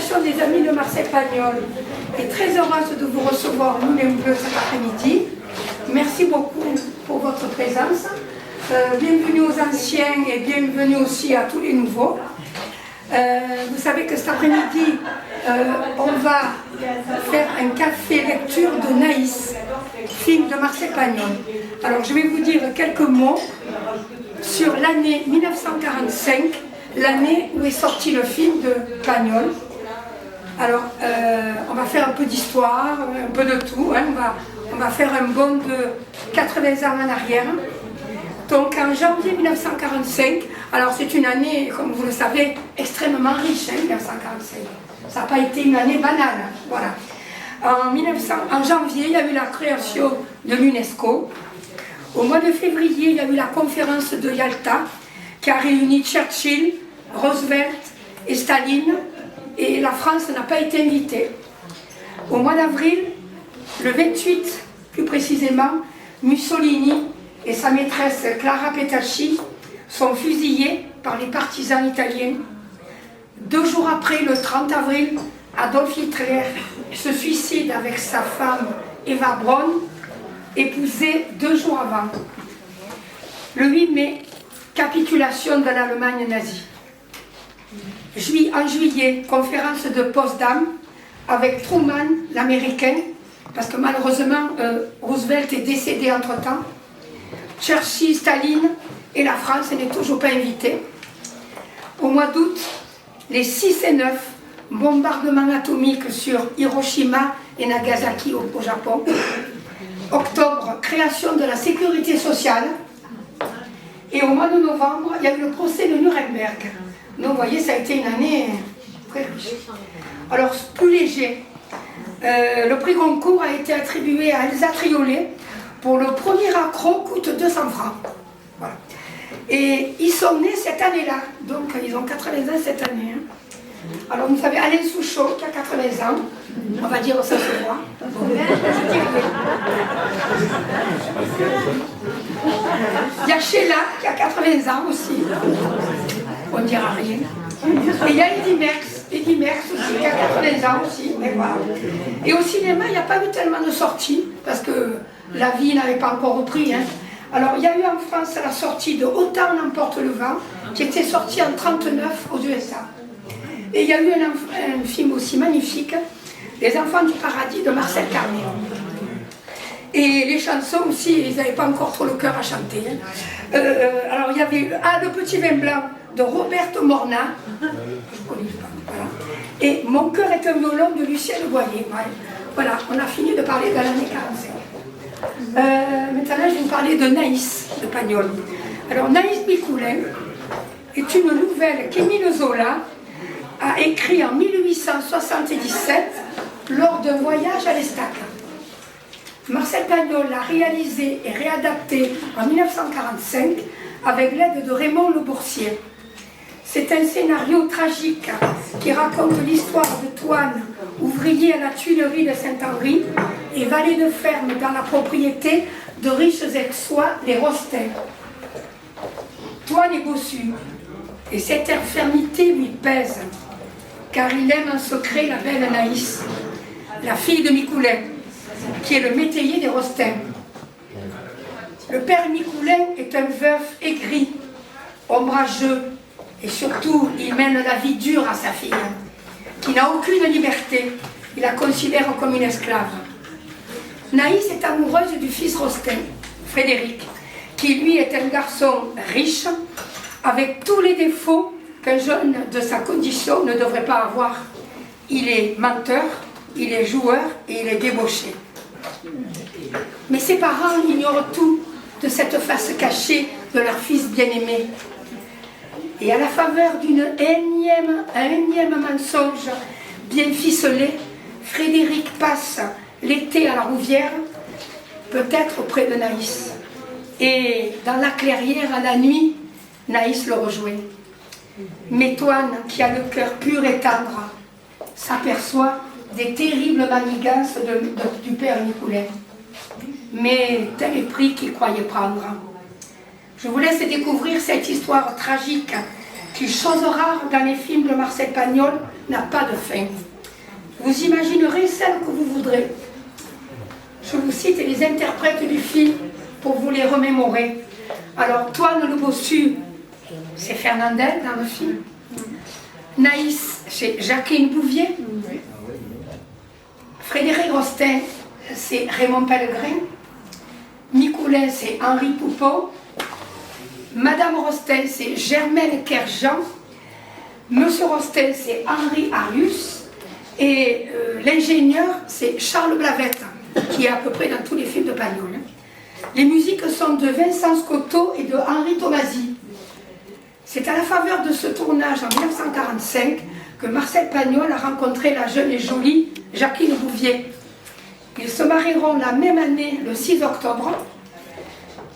l'association des Amis de Marcel Pagnol est très heureuse de vous recevoir, nous les Bleus, cet après-midi. Merci beaucoup pour votre présence. Bienvenue aux anciens et bienvenue aussi à tous les nouveaux. Vous savez que cet après-midi, on va faire un café lecture de Naïs, film de Marcel Pagnol. Alors je vais vous dire quelques mots sur l'année 1945, l'année où est sorti le film de Pagnol. Alors on va faire un peu d'histoire, un peu de tout, hein. On va faire un bond de 80 ans en arrière. Donc en janvier 1945, alors c'est une année, comme vous le savez, extrêmement riche, hein, 1945. Ça n'a pas été une année banale, voilà. En janvier, il y a eu la création de l'UNESCO. Au mois de février, il y a eu la conférence de Yalta, qui a réuni Churchill, Roosevelt et Staline, et la France n'a pas été invitée. Au mois d'avril, le 28 plus précisément, Mussolini et sa maîtresse Clara Petacci sont fusillés par les partisans italiens. 2 jours après, le 30 avril, Adolf Hitler se suicide avec sa femme Eva Braun, épousée 2 jours avant. Le 8 mai, capitulation de l'Allemagne nazie. En juillet, conférence de Potsdam avec Truman, l'Américain, parce que malheureusement, Roosevelt est décédé entre-temps. Churchill, Staline et la France n'est toujours pas invitée. Au mois d'août, les 6 et 9, bombardements atomiques sur Hiroshima et Nagasaki au Japon. Octobre, création de la sécurité sociale. Et au mois de novembre, il y a eu le procès de Nuremberg. Donc vous voyez, ça a été une année très riche. Alors, plus léger, le prix Goncourt a été attribué à Elsa Triolet pour le premier accro, coûte 200 francs. Voilà. Et ils sont nés cette année-là, donc ils ont 80 ans cette année. Hein. Alors vous savez, Alain Souchon qui a 80 ans, on va dire ça se voit. Il y a Sheila qui a 80 ans aussi, on ne dira rien. Et il y a Eddy Merckx aussi qui a 80 ans aussi, mais voilà. Et au cinéma, il n'y a pas eu tellement de sorties, parce que la vie n'avait pas encore repris. Hein. Alors il y a eu en France la sortie de Autant n'emporte le vent, qui était sorti en 1939 aux USA. Et il y a eu un film aussi magnifique, Les Enfants du Paradis de Marcel Carné. Et les chansons aussi, ils n'avaient pas encore trop le cœur à chanter. Hein. Alors il y avait Le Petit Vin Blanc de Roberto Morna, je ne connais pas, voilà. Et Mon cœur est un violon de Lucien Boyer. Voilà, on a fini de parler de l'année 45. Maintenant, je vais vous parler de Naïs de Pagnol. Alors, Naïs Bicoulin est une nouvelle qu'Émile Zola a écrite en 1877 lors d'un voyage à l'Estaque. Marcel Pagnol l'a réalisé et réadapté en 1945 avec l'aide de Raymond Le Boursier. C'est un scénario tragique qui raconte l'histoire de Toine, ouvrier à la tuilerie de Saint-Henri et valet de ferme dans la propriété de riches aixois, les Rostins. Toine est bossu et cette infirmité lui pèse, car il aime en secret la belle Naïs, la fille de Micoulin, qui est le métayer des Rostins. Le père Micoulin est un veuf aigri, ombrageux, et surtout, il mène la vie dure à sa fille, qui n'a aucune liberté. Il la considère comme une esclave. Naïs est amoureuse du fils Rostin, Frédéric, qui lui est un garçon riche, avec tous les défauts qu'un jeune de sa condition ne devrait pas avoir. Il est menteur, il est joueur et il est débauché. Mais ses parents ignorent tout de cette face cachée de leur fils bien-aimé. Et à la faveur un énième mensonge bien ficelé, Frédéric passe l'été à la Rouvière, peut-être auprès de Naïs. Et dans la clairière, à la nuit, Naïs le rejoint. Mais Toine, qui a le cœur pur et tendre, s'aperçoit des terribles manigances du père Micoulin. Mais tel est prix qu'il croyait prendre. Je vous laisse découvrir cette histoire tragique qui, chose rare dans les films de Marcel Pagnol, n'a pas de fin. Vous imaginerez celle que vous voudrez. Je vous cite les interprètes du film pour vous les remémorer. Alors, Toine le Bossu, c'est Fernandel dans le film. Naïs, c'est Jacqueline Bouvier. Frédéric Rostin, c'est Raymond Pellegrin. Nicolas, c'est Henri Poupon. Madame Rostin, c'est Germaine Kerjean. Monsieur Rostin, c'est Henri Arius. Et l'ingénieur, c'est Charles Blavette, qui est à peu près dans tous les films de Pagnol. Les musiques sont de Vincent Scotto et de Henri Tomasi. C'est à la faveur de ce tournage en 1945 que Marcel Pagnol a rencontré la jeune et jolie Jacqueline Bouvier. Ils se marieront la même année, le 6 octobre.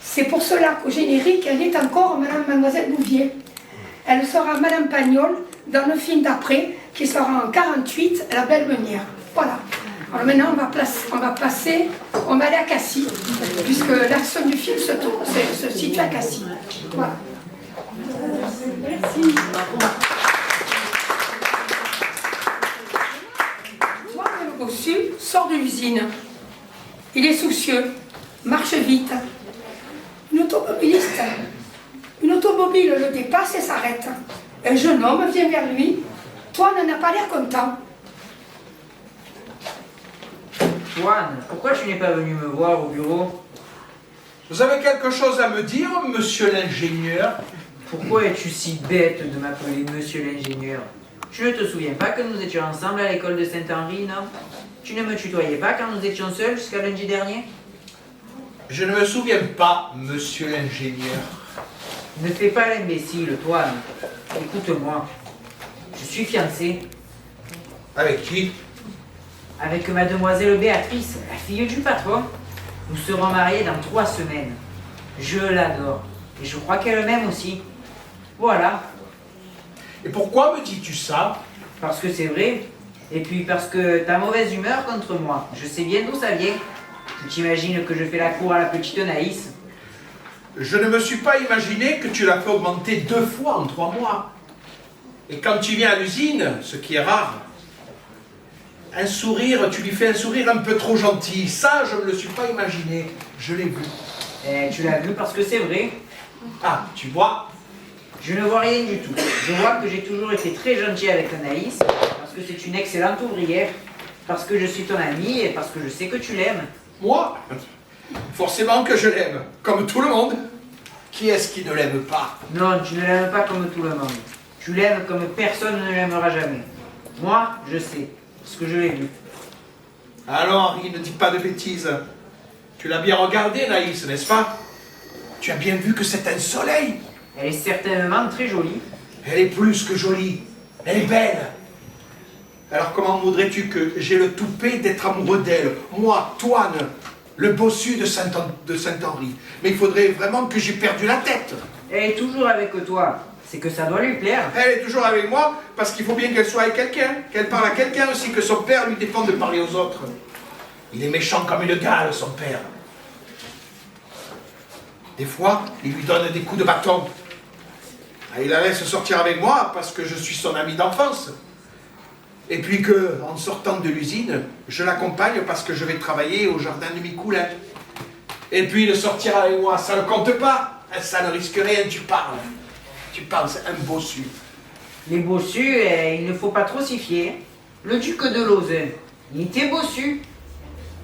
C'est pour cela qu'au générique, elle est encore Mademoiselle Bouvier. Elle sera Madame Pagnol dans le film d'après, qui sera en 1948, La Belle Meunière. Voilà. Alors maintenant, on va aller à Cassis, puisque l'action du film se situe à Cassis. Voilà. Merci. Toine le Bossu sort de l'usine. Il est soucieux, marche vite. Une automobile le dépasse et s'arrête. Un jeune homme vient vers lui. Toine n'a pas l'air content. Toine, pourquoi tu n'es pas venu me voir au bureau? Vous avez quelque chose à me dire, monsieur l'ingénieur? Pourquoi es-tu si bête de m'appeler monsieur l'ingénieur? Tu ne te souviens pas que nous étions ensemble à l'école de Saint-Henri, non? Tu ne me tutoyais pas quand nous étions seuls jusqu'à lundi dernier? Je ne me souviens pas, monsieur l'ingénieur. Ne fais pas l'imbécile, Toine. Écoute-moi. Je suis fiancé. Avec qui? Avec mademoiselle Béatrice, la fille du patron. Nous serons mariés dans 3 semaines. Je l'adore. Et je crois qu'elle m'aime aussi. Voilà. Et pourquoi me dis-tu ça? Parce que c'est vrai. Et puis parce que t'as mauvaise humeur contre moi. Je sais bien d'où ça vient. Tu t'imagines que je fais la cour à la petite Naïs? Je ne me suis pas imaginé que tu l'as fait augmenter 2 fois en 3 mois. Et quand tu viens à l'usine, ce qui est rare, un sourire, tu lui fais un sourire un peu trop gentil. Ça, je ne me le suis pas imaginé. Je l'ai vu. Et tu l'as vu parce que c'est vrai. Ah, tu vois? Je ne vois rien du tout. Je vois que j'ai toujours été très gentil avec Anaïs, parce que c'est une excellente ouvrière, parce que je suis ton ami et parce que je sais que tu l'aimes. Moi? Forcément que je l'aime, comme tout le monde. Qui est-ce qui ne l'aime pas? Non, tu ne l'aimes pas comme tout le monde. Tu l'aimes comme personne ne l'aimera jamais. Moi, je sais, parce que je l'ai vu. Alors, Henri, ne dis pas de bêtises. Tu l'as bien regardée, Naïs, n'est-ce pas? Tu as bien vu que c'est un soleil. Elle est certainement très jolie. Elle est plus que jolie. Elle est belle. Alors comment voudrais-tu que j'ai le toupet d'être amoureux d'elle? Moi, Toine, le bossu de Saint-Henri. Mais il faudrait vraiment que j'ai perdu la tête. Elle est toujours avec toi. C'est que ça doit lui plaire. Elle est toujours avec moi parce qu'il faut bien qu'elle soit avec quelqu'un. Qu'elle parle à quelqu'un aussi, que son père lui défende de parler aux autres. Il est méchant comme une gale, son père. Des fois, il lui donne des coups de bâton. Il la laisse sortir avec moi parce que je suis son ami d'enfance. Et puis que, en sortant de l'usine, je l'accompagne parce que je vais travailler au jardin de Micoulin. Et puis de sortir avec moi, ça ne compte pas. Ça ne risque rien, tu parles. Tu parles, c'est un bossu. Les bossus, il ne faut pas trop s'y fier. Le duc de Lauzun, il était bossu.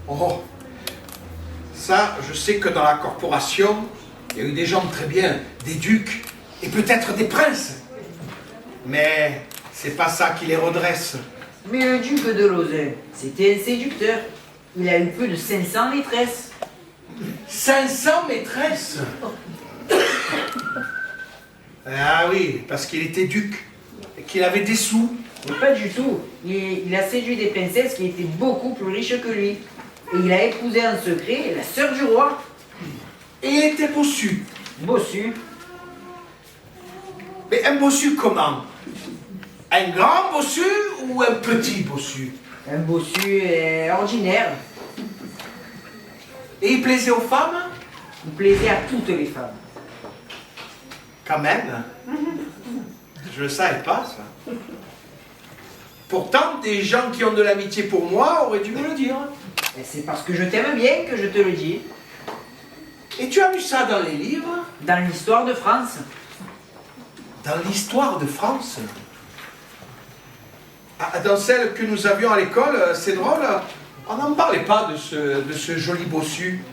Oh, ça, je sais que dans la corporation, il y a eu des gens très bien, des ducs et peut-être des princes. Mais c'est pas ça qui les redresse. Mais le duc de Lauzun, c'était un séducteur. Il a eu plus de 500 maîtresses. 500 maîtresses? Ah oui, parce qu'il était duc et qu'il avait des sous. Mais pas du tout. Il a séduit des princesses qui étaient beaucoup plus riches que lui. Et il a épousé en secret la sœur du roi. Et il était bossu. Bossu. Mais un bossu comment? Un grand bossu ou un petit bossu? Un bossu ordinaire. Et il plaisait aux femmes? Il plaisait à toutes les femmes. Quand même. Je ne le savais pas, ça. Pourtant, des gens qui ont de l'amitié pour moi auraient dû me le dire. Et c'est parce que je t'aime bien que je te le dis. Et tu as vu ça dans les livres? Dans l'histoire de France. Dans l'histoire de France? Ah, dans celle que nous avions à l'école, c'est drôle, on n'en parlait pas de ce joli bossu.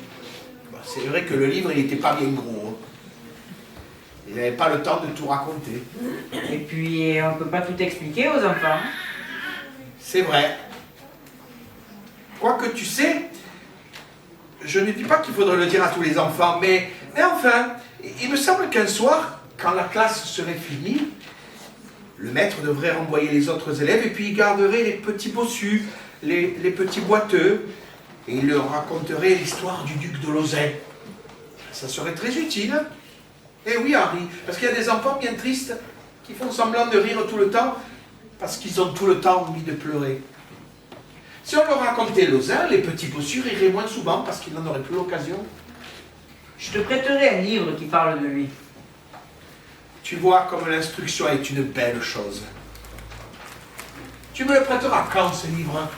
Bon, c'est vrai que le livre, il n'était pas bien gros. Hein. Il n'avait pas le temps de tout raconter. Et puis, on ne peut pas tout expliquer aux enfants. C'est vrai. Quoique tu sais, je ne dis pas qu'il faudrait le dire à tous les enfants, mais enfin, il me semble qu'un soir, quand la classe serait finie, le maître devrait renvoyer les autres élèves et puis il garderait les petits bossus, les petits boiteux, et il leur raconterait l'histoire du duc de Lozin. Ça serait très utile. Hein? Eh oui, Henri, parce qu'il y a des enfants bien tristes qui font semblant de rire tout le temps parce qu'ils ont tout le temps envie de pleurer. Si on leur racontait Lozin, les petits bossus riraient moins souvent parce qu'ils n'en auraient plus l'occasion. Je te prêterai un livre qui parle de lui. Tu vois comme l'instruction est une belle chose. Tu me le prêteras quand, ce livre?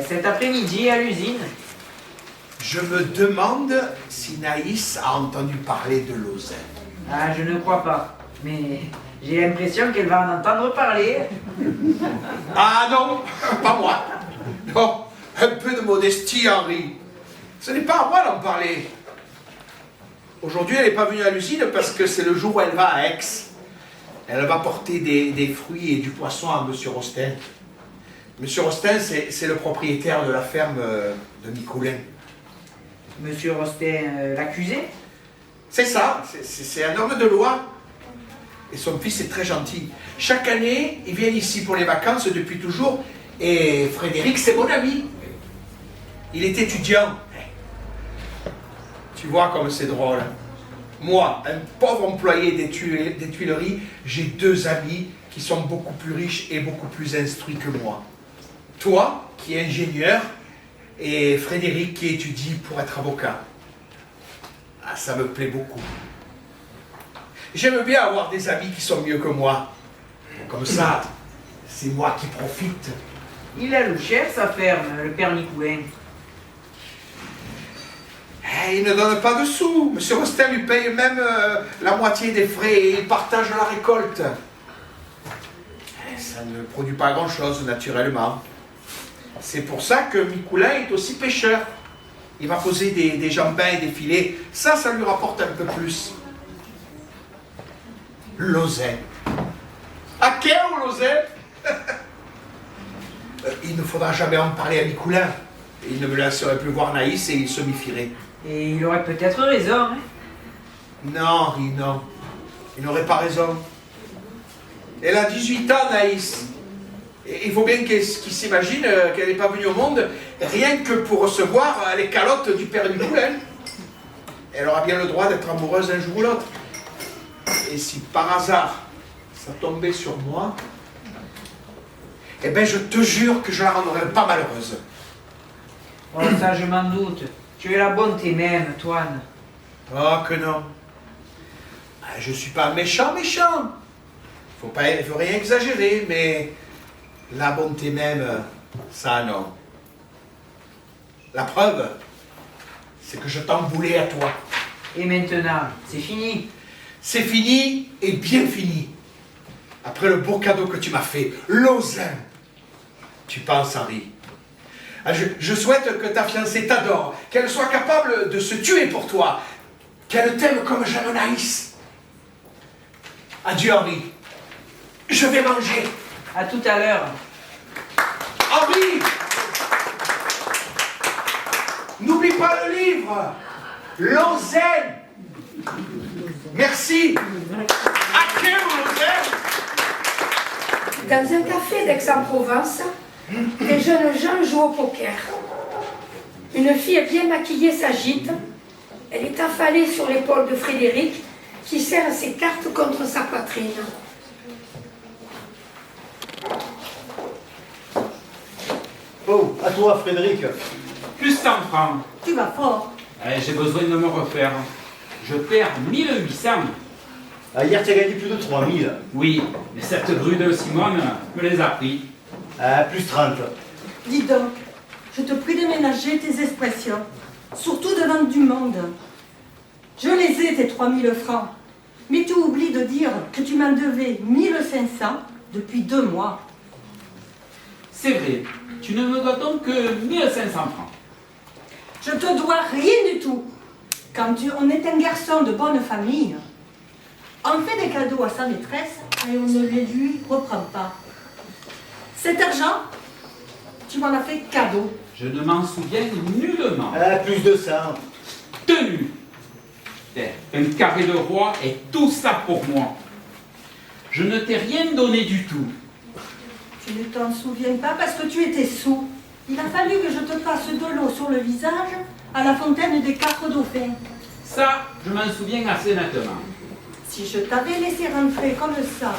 Cet après-midi à l'usine. Je me demande si Naïs a entendu parler de Lozin. Ah, je ne crois pas. Mais j'ai l'impression qu'elle va en entendre parler. Ah non, pas moi. Non, un peu de modestie, Henri. Ce n'est pas à moi d'en parler. Aujourd'hui, elle n'est pas venue à l'usine parce que c'est le jour où elle va à Aix. Elle va porter des fruits et du poisson à M. Rostin. M. Rostin, c'est le propriétaire de la ferme de Micoulin. Monsieur Rostin, l'accusé? C'est ça, c'est un homme de loi. Et son fils est très gentil. Chaque année, ils viennent ici pour les vacances depuis toujours. Et Frédéric, c'est mon ami. Il est étudiant. Tu vois comme c'est drôle. Moi, un pauvre employé des Tuileries, j'ai deux amis qui sont beaucoup plus riches et beaucoup plus instruits que moi. Toi, qui es ingénieur, et Frédéric, qui étudie pour être avocat. Ah, ça me plaît beaucoup. J'aime bien avoir des amis qui sont mieux que moi. Comme ça, c'est moi qui profite. Il a le cher, sa ferme, le père Micoulin. Il ne donne pas de sous. Monsieur Rostin lui paye même la moitié des frais et il partage la récolte. Ça ne produit pas grand-chose, naturellement. C'est pour ça que Micoulin est aussi pêcheur. Il va poser des jambins et des filets. Ça lui rapporte un peu plus. Lozin. À quel Lozin? Il ne faudra jamais en parler à Micoulin. Il ne me laisserait plus voir Naïs et il se méfierait. Et il aurait peut-être raison, hein? Non, Henri, non. Il n'aurait pas raison. Elle a 18 ans, Naïs. Et il faut bien qu'il s'imagine qu'elle n'est pas venue au monde rien que pour recevoir les calottes du père Micoulin. Elle aura bien le droit d'être amoureuse un jour ou l'autre. Et si par hasard, ça tombait sur moi, eh bien je te jure que je la rendrai pas malheureuse. Oh, ça, je m'en doute. Tu es la bonté même, Toine. Oh, que non. Je suis pas méchant. Faut rien exagérer, mais la bonté même, ça non. La preuve, c'est que je t'en voulais à toi. Et maintenant, c'est fini. C'est fini et bien fini. Après le beau cadeau que tu m'as fait, Lozin. Tu penses, Henri? Je souhaite que ta fiancée t'adore, qu'elle soit capable de se tuer pour toi, qu'elle t'aime comme j'aime Naïs. Adieu, Henri. Je vais manger. À tout à l'heure. Henri! N'oublie pas le livre. Lozin. Merci. À quel Lozin? Dans un café d'Aix-en-Provence, des jeunes gens jouent au poker. Une fille bien maquillée s'agite. Elle est affalée sur l'épaule de Frédéric, qui serre ses cartes contre sa poitrine. Oh, à toi, Frédéric. Plus 100 francs. Tu vas fort. J'ai besoin de me refaire. Je perds 1800. Ah, hier, tu as gagné plus de 3000. Oui, mais cette grue de Simone me les a pris. Ah, plus 30. Dis donc, je te prie de ménager tes expressions, surtout devant du monde. Je les ai, tes 3000 francs, mais tu oublies de dire que tu m'en devais 1500 depuis 2 mois. C'est vrai, tu ne me dois donc que 1500 francs. Je te dois rien du tout. Quand on est un garçon de bonne famille, on fait des cadeaux à sa maîtresse et on ne les lui reprend pas. Cet argent, tu m'en as fait cadeau. Je ne m'en souviens nullement. Ah, plus de 100. Tenu. Un carré de roi et tout ça pour moi. Je ne t'ai rien donné du tout. Tu ne t'en souviens pas parce que tu étais sous. Il a fallu que je te passe de l'eau sur le visage à la fontaine des 4 dauphins. Ça, je m'en souviens assez nettement. Si je t'avais laissé rentrer comme ça,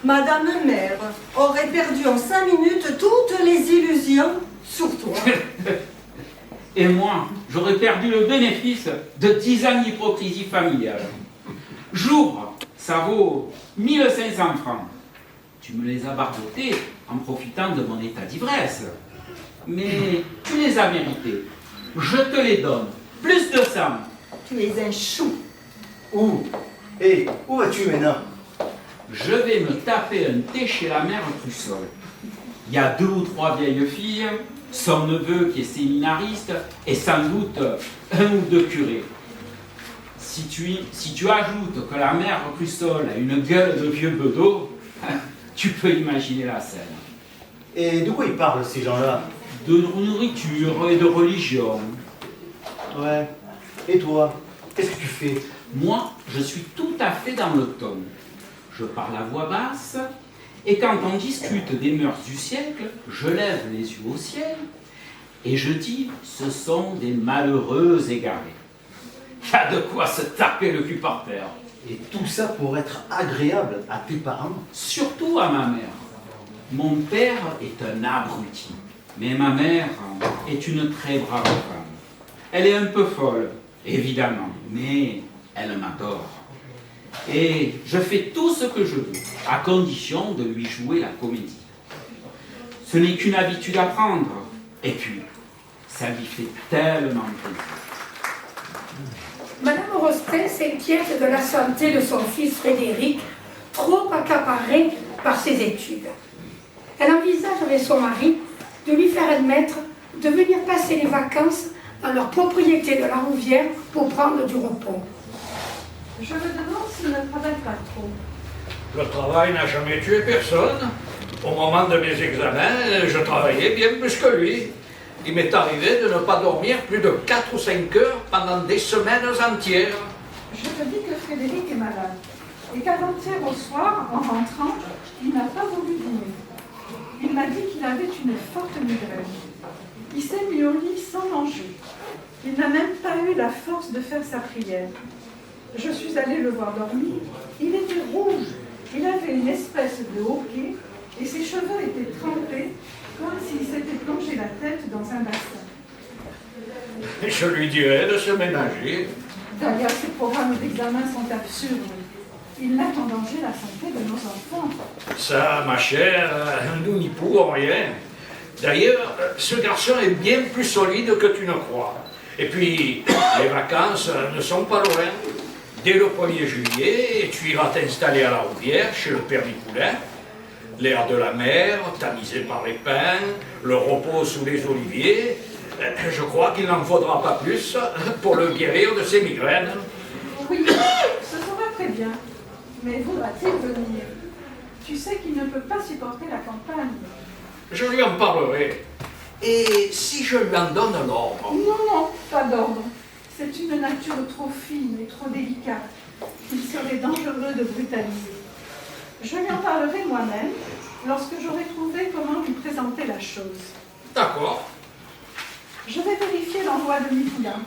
Madame Mère aurait perdu en 5 minutes toutes les illusions sur toi. Et moi, j'aurais perdu le bénéfice de 10 ans d'hypocrisie familiale. J'ouvre, ça vaut 1500 francs. Tu me les as barbotés en profitant de mon état d'ivresse. Mais tu les as mérités. Je te les donne. Plus de 100. Tu es un chou. Où? Hé, où vas-tu maintenant? Je vais me taper un thé chez la mère Crussol. Il y a 2 ou 3 vieilles filles, son neveu qui est séminariste et sans doute 1 ou 2 curés. Si tu ajoutes que la mère Crussol a une gueule de vieux bedeau, tu peux imaginer la scène. Et de quoi ils parlent, ces gens-là? De nourriture et de religion. Ouais. Et toi? Qu'est-ce que tu fais? Moi, je suis tout à fait dans le ton. Je parle à voix basse, et quand on discute des mœurs du siècle, je lève les yeux au ciel, et je dis, ce sont des malheureux égarés. Il y a de quoi se taper le cul par terre. Et tout ça pour être agréable à tes parents? Surtout à ma mère. Mon père est un abruti, mais ma mère est une très brave femme. Elle est un peu folle, évidemment, mais elle m'adore. Et je fais tout ce que je veux, à condition de lui jouer la comédie. Ce n'est qu'une habitude à prendre, et puis, ça lui fait tellement plaisir. Madame Rostin s'inquiète de la santé de son fils Frédéric, trop accaparé par ses études. Elle envisage avec son mari de lui faire admettre de venir passer les vacances dans leur propriété de la Rouvière pour prendre du repos. Je me demande s'il ne travaille pas trop. Le travail n'a jamais tué personne. Au moment de mes examens, je travaillais bien plus que lui. Il m'est arrivé de ne pas dormir plus de 4 ou 5 heures pendant des semaines entières. Je te dis que Frédéric est malade et qu'avant-hier au soir, en rentrant, il n'a pas voulu dîner. Il m'a dit qu'il avait une forte migraine. Il s'est mis au lit sans manger. Il n'a même pas eu la force de faire sa prière. Je suis allée le voir dormir. Il était rouge. Il avait une espèce de hoquet et ses cheveux étaient trempés comme s'il s'était plongé la tête dans un bassin. Je lui dirais de se ménager. D'ailleurs, ces programmes d'examen sont absurdes. Ils mettent en danger la santé de nos enfants. Ça, ma chère, nous n'y pouvons rien. D'ailleurs, ce garçon est bien plus solide que tu ne crois. Et puis, les vacances ne sont pas loin. Dès le 1er juillet, tu iras t'installer à la Rouvière, chez le père Nicoulin. L'air de la mer, tamisé par les pins, le repos sous les oliviers. Je crois qu'il n'en faudra pas plus pour le guérir de ses migraines. Oui, ce sera très bien. Mais voudra-t-il venir? Tu sais qu'il ne peut pas supporter la campagne. Je lui en parlerai. Et si je lui en donne l'ordre? Non, pas d'ordre. C'est une nature trop fine et trop délicate. Il serait dangereux de brutaliser. Je lui en parlerai moi-même lorsque j'aurai trouvé comment lui présenter la chose. D'accord. Je vais vérifier l'envoi de Nicoulin.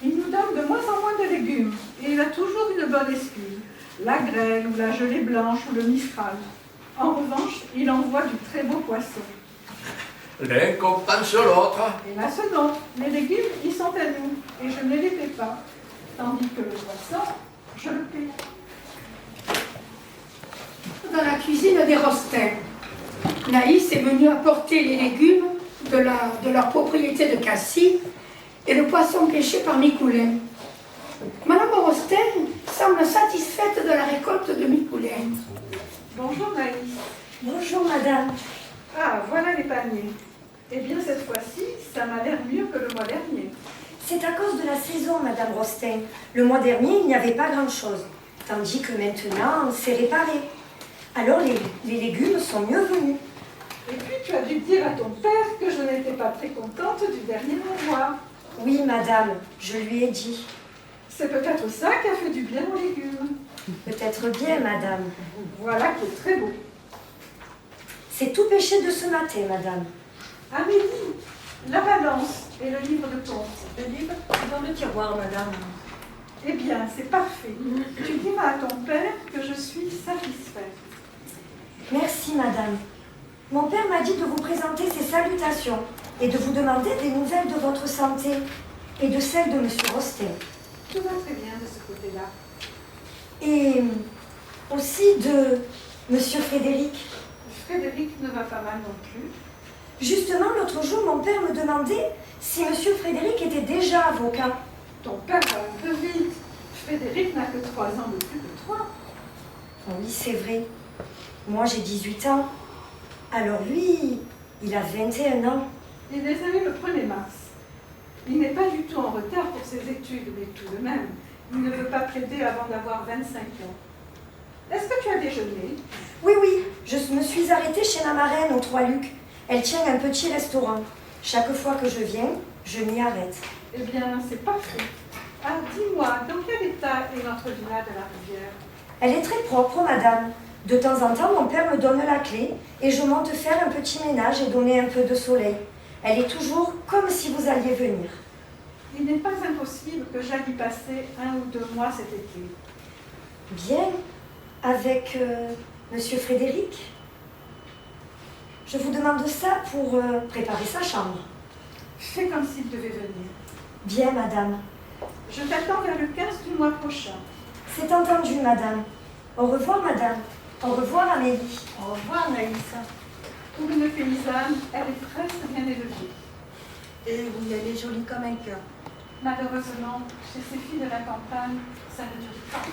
Il nous donne de moins en moins de légumes et il a toujours une bonne excuse. La grêle ou la gelée blanche ou le mistral. En revanche, il envoie du très beau poisson. L'un compense l'autre. Et la seconde, les légumes, ils sont à nous et je ne les paie pas. Tandis que le poisson, je le paie. dans la cuisine des Rostins. Naïs est venue apporter les légumes de leur propriété de Cassis et le poisson pêché par Micoulin. Madame Rostin semble satisfaite de la récolte de Micoulin. Bonjour Naïs. Bonjour, madame. Ah, voilà les paniers. Eh bien, cette fois-ci, ça m'a l'air mieux que le mois dernier. C'est à cause de la saison, madame Rostin. Le mois dernier, il n'y avait pas grand-chose. Tandis que maintenant, c'est réparé. Alors, les légumes sont mieux venus. Et puis, tu as dû dire à ton père que je n'étais pas très contente du dernier envoi. Oui, madame, je lui ai dit. C'est peut-être ça qui a fait du bien aux légumes. Peut-être bien, madame. Voilà qui est très beau. C'est tout pêché de ce matin, madame. Amélie, la balance et le livre de compte. Le livre est dans le tiroir, madame. Eh bien, c'est parfait. Tu diras à ton père que je suis satisfaite. Merci, madame. Mon père m'a dit de vous présenter ses salutations et de vous demander des nouvelles de votre santé et de celle de monsieur Rostin. Tout va très bien de ce côté-là. Et aussi de monsieur Frédéric. Frédéric ne va pas mal non plus. Justement, l'autre jour, mon père me demandait si monsieur Frédéric était déjà avocat. Ton père va un peu vite. Frédéric n'a que 3 ans de plus que toi. Oui, c'est vrai. Moi, j'ai 18 ans. Alors lui, il a 21 ans. Il les a eu le 1er mars. Il n'est pas du tout en retard pour ses études, mais tout de même, il ne veut pas plaider avant d'avoir 25 ans. Est-ce que tu as déjeuné? Oui, je me suis arrêtée chez ma marraine aux Trois-Lucs. Elle tient un petit restaurant. Chaque fois que je viens, je m'y arrête. Eh bien, c'est parfait. Ah, dis-moi, dans quel état est notre villa de la rivière? Elle est très propre, madame. De temps en temps, mon père me donne la clé et je monte faire un petit ménage et donner un peu de soleil. Elle est toujours comme si vous alliez venir. Il n'est pas impossible que j'aille y passer 1 ou 2 mois cet été. Bien, avec monsieur Frédéric. Je vous demande ça pour préparer sa chambre. Fais comme s'il devait venir. Bien, madame. Je t'attends vers le 15 du mois prochain. C'est entendu, madame. Au revoir, madame. Au revoir, Amélie. Au revoir, Naïs. Pour une paysanne, elle est presque bien élevée. Et oui, elle est jolie comme un cœur. Malheureusement, chez ces filles de la campagne, ça ne dure pas.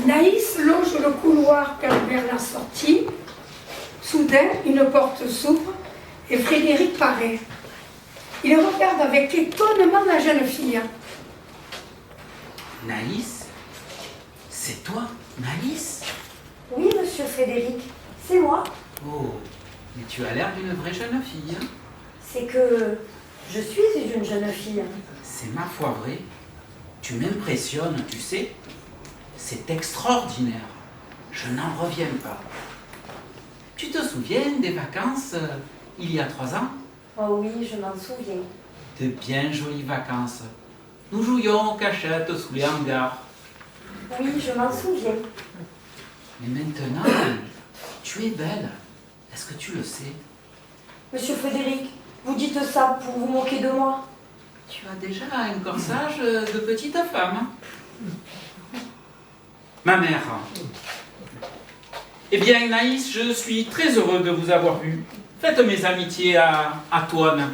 Naïs longe le couloir vers la sortie. Soudain, une porte s'ouvre et Frédéric paraît. Il regarde avec étonnement la jeune fille. Naïs? C'est toi, Naïs? Oui, monsieur Frédéric, c'est moi. Oh, mais tu as l'air d'une vraie jeune fille, hein? C'est que je suis une jeune fille. C'est ma foi vrai. Tu m'impressionnes, tu sais. C'est extraordinaire. Je n'en reviens pas. Tu te souviens des vacances il y a 3 ans? Oh oui, je m'en souviens. De bien jolies vacances. Nous jouions aux cachettes sous les hangars. Oui, je m'en souviens. Mais maintenant, tu es belle. Est-ce que tu le sais? Monsieur Frédéric, vous dites ça pour vous moquer de moi. Tu as déjà un corsage de petite femme. Ma mère. Eh bien, Naïs, je suis très heureux de vous avoir vu. Faites mes amitiés à Toine.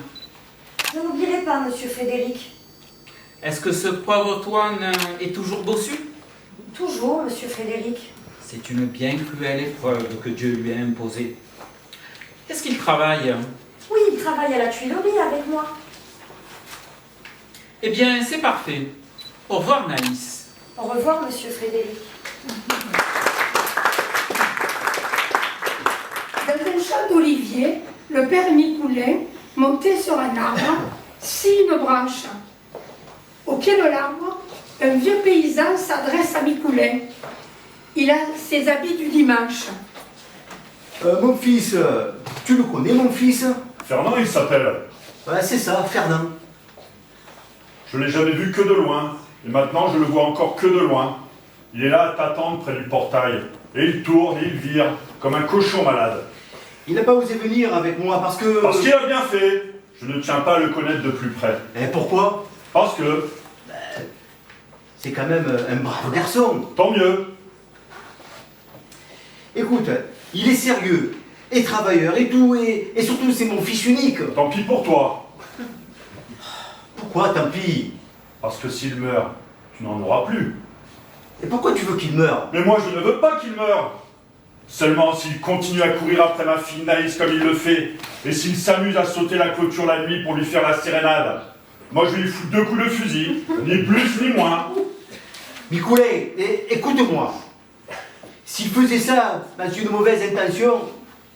Je n'oublierai pas, monsieur Frédéric. Est-ce que ce pauvre Toine est toujours bossu? Toujours, monsieur Frédéric. C'est une bien cruelle épreuve que Dieu lui a imposée. Est-ce qu'il travaille? Oui, il travaille à la tuilerie avec moi. Eh bien, c'est parfait. Au revoir, Naïs. Au revoir, monsieur Frédéric. Dans un champ d'olivier, le père Micoulin, monté sur un arbre, scie une branche. Au pied de l'arbre, un vieux paysan s'adresse à Micoulin. Il a ses habits du dimanche. Mon fils, tu le connais, mon fils? Fernand, il s'appelle. Ouais, c'est ça, Fernand. Je l'ai jamais vu que de loin. Et maintenant, je le vois encore que de loin. Il est là à t'attendre près du portail. Et il tourne et il vire, comme un cochon malade. Il n'a pas osé venir avec moi parce que... Parce qu'il a bien fait. Je ne tiens pas à le connaître de plus près. Et pourquoi? Parce que... c'est quand même un brave garçon. Tant mieux. Écoute, il est sérieux, et travailleur, et tout, et surtout c'est mon fils unique. Tant pis pour toi. Pourquoi tant pis? Parce que s'il meurt, tu n'en auras plus. Et pourquoi tu veux qu'il meure? Mais moi, je ne veux pas qu'il meure. Seulement s'il continue à courir après ma fille Naïs comme il le fait, et s'il s'amuse à sauter la clôture la nuit pour lui faire la sérénade, moi je lui fous 2 coups de fusil, ni plus ni moins. Micoulet, écoute-moi. S'il faisait ça dans une mauvaise intention,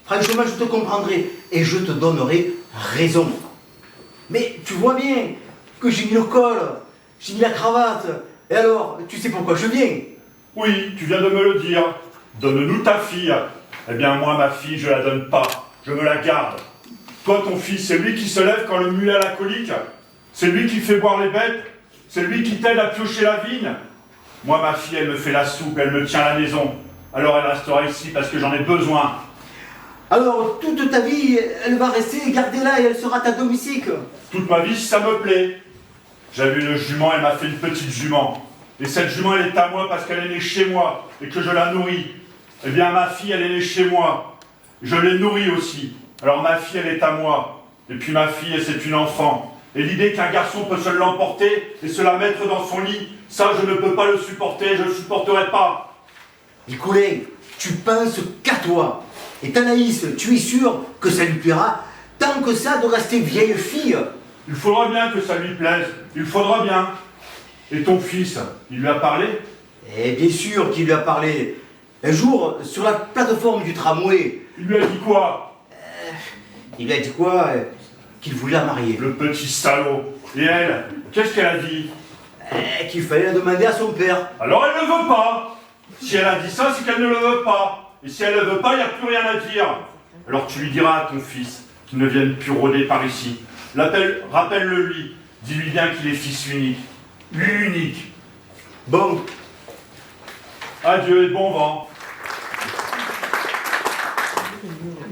franchement je te comprendrais et je te donnerais raison. Mais tu vois bien que j'ai mis le col, j'ai mis la cravate, et alors, tu sais pourquoi je viens? Oui, tu viens de me le dire. Donne-nous ta fille. Eh bien moi, ma fille, je la donne pas. Je me la garde. Toi, ton fils, c'est lui qui se lève quand le mulet a la colique. C'est lui qui fait boire les bêtes. C'est lui qui t'aide à piocher la vigne. Moi, ma fille, elle me fait la soupe, elle me tient à la maison. Alors elle restera ici parce que j'en ai besoin. Alors, toute ta vie, elle va rester gardée là et elle sera ta domestique. Toute ma vie, ça me plaît. J'avais une jument, elle m'a fait une petite jument. Et cette jument, elle est à moi parce qu'elle est née chez moi et que je la nourris. Eh bien, ma fille, elle est née chez moi. Je l'ai nourrie aussi. Alors ma fille, elle est à moi. Et puis ma fille, c'est une enfant. Et l'idée qu'un garçon peut se l'emporter et se la mettre dans son lit, ça, je ne peux pas le supporter, je ne le supporterai pas. Nicolas, tu penses qu'à toi. Et Anaïs, tu es sûr que ça lui plaira tant que ça de rester vieille fille? Il faudra bien que ça lui plaise. Il faudra bien. Et ton fils, il lui a parlé? Eh bien sûr qu'il lui a parlé. Un jour, sur la plateforme du tramway. Il lui a dit quoi? Il lui a dit quoi? Qu'il voulait la marier. Le petit salaud. Et elle, qu'est-ce qu'elle a dit? Qu'il fallait la demander à son père. Alors elle ne veut pas. Si elle a dit ça, c'est qu'elle ne le veut pas. Et si elle ne le veut pas, il n'y a plus rien à dire. Alors tu lui diras à ton fils qu'il ne vienne plus rôder par ici. Rappelle-le lui. Dis-lui bien qu'il est fils unique. Unique. Bon. Adieu et bon vent.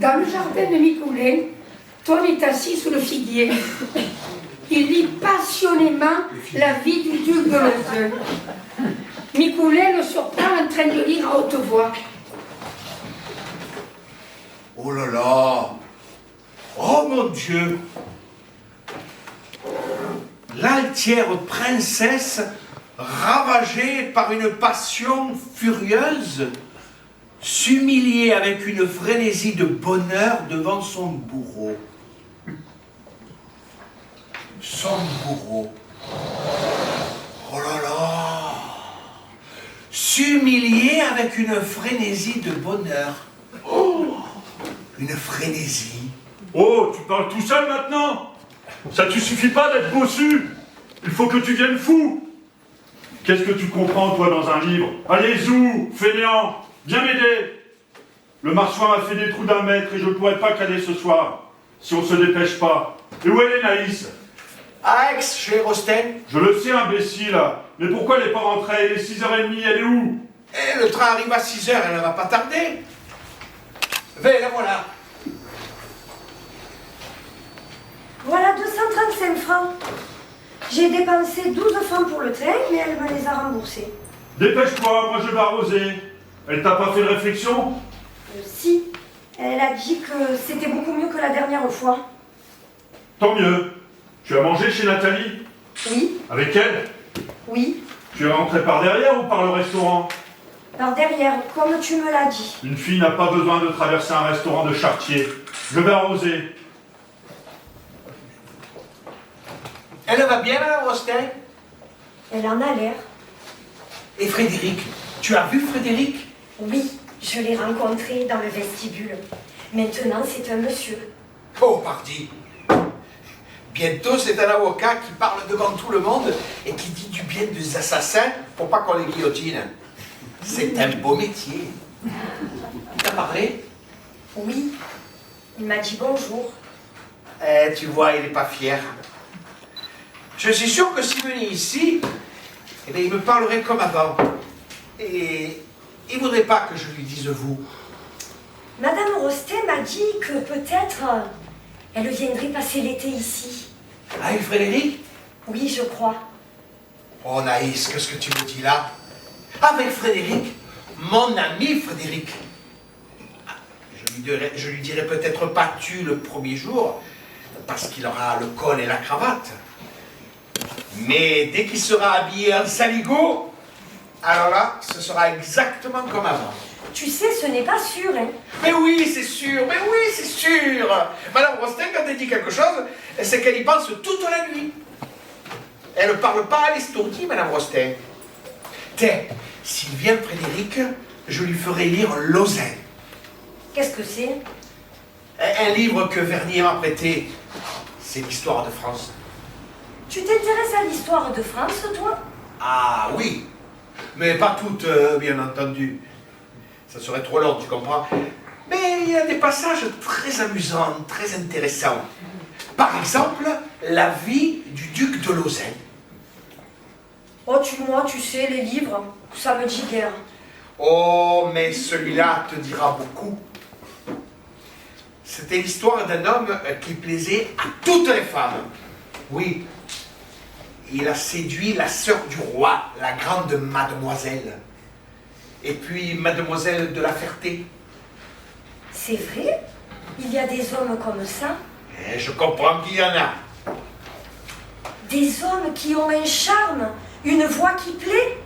Dans le jardin de Micoulet, Ton est assis sous le figuier. Il lit passionnément la vie du duc de Lauzun. Micoulet le surprend en train de lire à haute voix. Oh là là! Oh mon Dieu! L'altière princesse, ravagée par une passion furieuse, s'humilier avec une frénésie de bonheur devant son bourreau. Son bourreau. Oh là là! S'humilier avec une frénésie de bonheur. Oh! Une frénésie. Oh, tu parles tout seul maintenant? Ça ne te suffit pas d'être bossu. Il faut que tu viennes fou. Qu'est-ce que tu comprends, toi, dans un livre? Allez, zou, fainéant, viens m'aider. Le marsouin m'a fait des trous d'1 mètre et je ne pourrai pas caler ce soir, si on ne se dépêche pas. Et où elle est, Naïs? À Aix, chez Rosten. Je le sais, imbécile. Mais pourquoi elle n'est pas rentrée? Il est 6h30, elle est où? Eh, le train arrive à 6h, elle ne va pas tarder. Venez, la voilà. Voilà 235 francs. J'ai dépensé 12 francs pour le train, mais elle me les a remboursés. Dépêche-toi, moi je vais arroser. Elle t'a pas fait de réflexion? Si, elle a dit que c'était beaucoup mieux que la dernière fois. Tant mieux. Tu as mangé chez Nathalie? Oui. Avec elle? Oui, Tu es rentré par derrière ou par le restaurant? par derrière, comme tu me l'as dit. Une fille n'a pas besoin de traverser un restaurant de Chartier. Je vais arroser. Elle va bien, Madame Rosten? Elle en a l'air. Et Frédéric? Tu as vu Frédéric? Oui, je l'ai rencontré dans le vestibule. Maintenant, c'est un monsieur. Oh, pardi. Bientôt, c'est un avocat qui parle devant tout le monde et qui dit du bien des assassins pour pas qu'on les guillotine. C'est un beau métier. Il t'a parlé? Oui, il m'a dit bonjour. Eh, tu vois, il n'est pas fier. Je suis sûr que s'il venait ici, eh bien, il me parlerait comme avant. Et il ne voudrait pas que je lui dise vous. Madame Rostet m'a dit que peut-être elle viendrait passer l'été ici. Ah, et Frédéric? Oui, je crois. Oh Naïs, qu'est-ce que tu me dis là? Avec Frédéric, mon ami Frédéric. Je lui dirai peut-être pas tu le premier jour, parce qu'il aura le col et la cravate. Mais dès qu'il sera habillé en saligo, alors là, ce sera exactement comme avant. Tu sais, ce n'est pas sûr, hein. Mais oui, c'est sûr, mais oui, c'est sûr. Madame Rostin, quand elle dit quelque chose, c'est qu'elle y pense toute la nuit. Elle ne parle pas à l'estourdi, Madame Rostin. Tiens, s'il vient Frédéric, je lui ferai lire Lausanne. Qu'est-ce que c'est? Un livre que Vernier m'a prêté. C'est l'histoire de France. Tu t'intéresses à l'histoire de France, toi? Ah oui, mais pas toute, bien entendu. Ça serait trop long, tu comprends? Mais il y a des passages très amusants, très intéressants. Par exemple, la vie du duc de Lausanne. Oh, moi, tu sais, les livres, ça me dit guère. Oh, mais celui-là te dira beaucoup. C'était l'histoire d'un homme qui plaisait à toutes les femmes. Oui, il a séduit la sœur du roi, la grande mademoiselle. Et puis mademoiselle de la Ferté. C'est vrai? Il y a des hommes comme ça? Et je comprends qu'il y en a. Des hommes qui ont un charme, une voix qui plaît,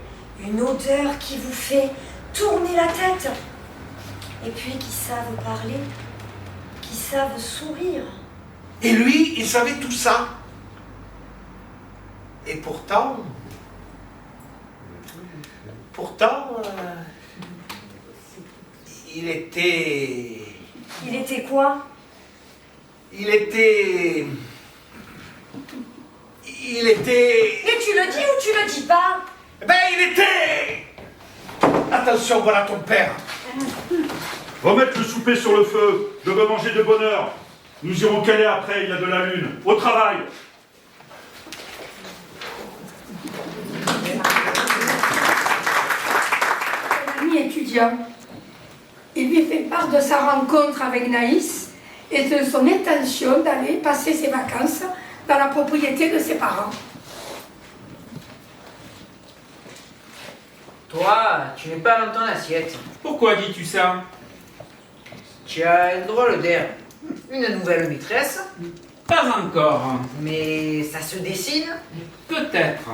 une odeur qui vous fait tourner la tête. Et puis qui savent parler, qui savent sourire. Et lui, il savait tout ça. Et pourtant, il était... Il était quoi? Il était... Mais tu le dis ou tu le dis pas? Ben, il était... Attention, voilà ton père. Remettre le souper sur le feu. Je veux manger de bonne heure. Nous irons caler après, il y a de la lune. Au travail. Un ami étudiant. Il lui fait part de sa rencontre avec Naïs et de son intention d'aller passer ses vacances dans la propriété de ses parents. Toi, tu n'es pas dans ton assiette. Pourquoi dis-tu ça? Tu as un drôle d'air. Une nouvelle maîtresse, Pas encore. mais ça se dessine. Peut-être.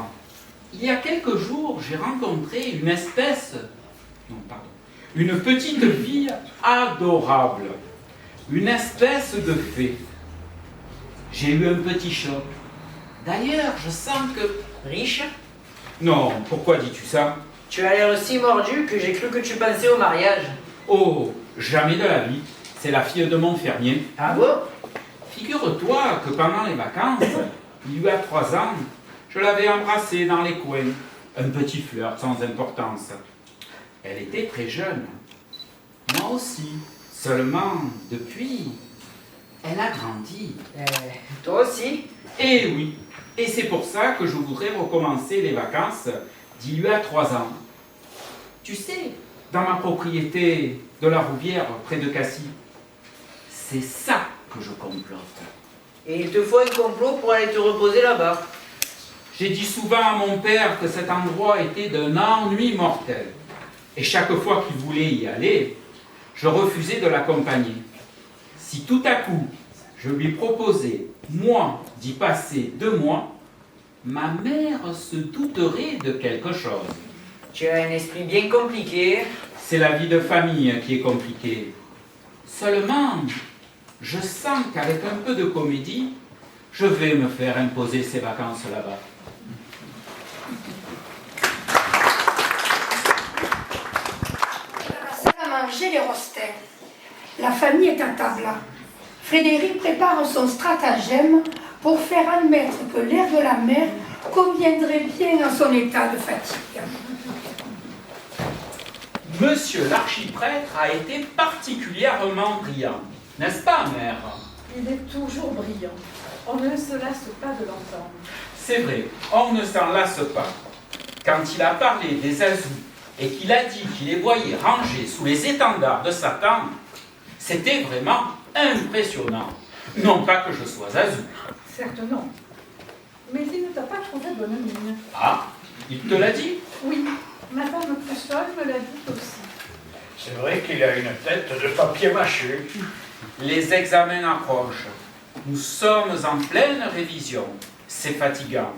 Il y a quelques jours, j'ai rencontré une espèce... Non, pardon. Une petite fille adorable. Une espèce de fée. J'ai eu un petit choc. D'ailleurs, je sens que... Riche. Non, pourquoi dis-tu ça? Tu as l'air si mordu que j'ai cru que tu pensais au mariage. Oh, jamais de la vie. C'est la fille de mon fermier. Ah bon? Figure-toi que pendant les vacances, il y a 3 ans, je l'avais embrassée dans les coins. Un petit flirt sans importance. Elle était très jeune. Moi aussi. Seulement, depuis, elle a grandi. Toi aussi? Eh oui. Et c'est pour ça que je voudrais recommencer les vacances d'il y a 3 ans. Tu sais, dans ma propriété de la Rouvière, près de Cassis, c'est ça que je complote. Et il te faut un complot pour aller te reposer là-bas. J'ai dit souvent à mon père que cet endroit était d'un ennui mortel. Et chaque fois qu'il voulait y aller, je refusais de l'accompagner. Si tout à coup, je lui proposais, moi, d'y passer 2 mois, ma mère se douterait de quelque chose. Tu as un esprit bien compliqué. C'est la vie de famille qui est compliquée. Seulement, je sens qu'avec un peu de comédie, je vais me faire imposer ces vacances là-bas. Dans la salle à manger, les Rostins. La famille est à table. Frédéric prépare son stratagème pour faire admettre que l'air de la mer conviendrait bien à son état de fatigue. Monsieur l'archiprêtre a été particulièrement brillant, n'est-ce pas, mère? Il est toujours brillant. On ne se lasse pas de l'entendre. C'est vrai, on ne s'en lasse pas. Quand il a parlé des Azous et qu'il a dit qu'il les voyait rangés sous les étendards de Satan, c'était vraiment impressionnant. Non pas que je sois Azou. Certes non. Mais il ne t'a pas trouvé bonne mine. Ah, Il te l'a dit? Oui, Madame Poussol me l'a dit aussi. C'est vrai qu'il a une tête de papier mâché. Les examens approchent. Nous sommes en pleine révision. C'est fatigant.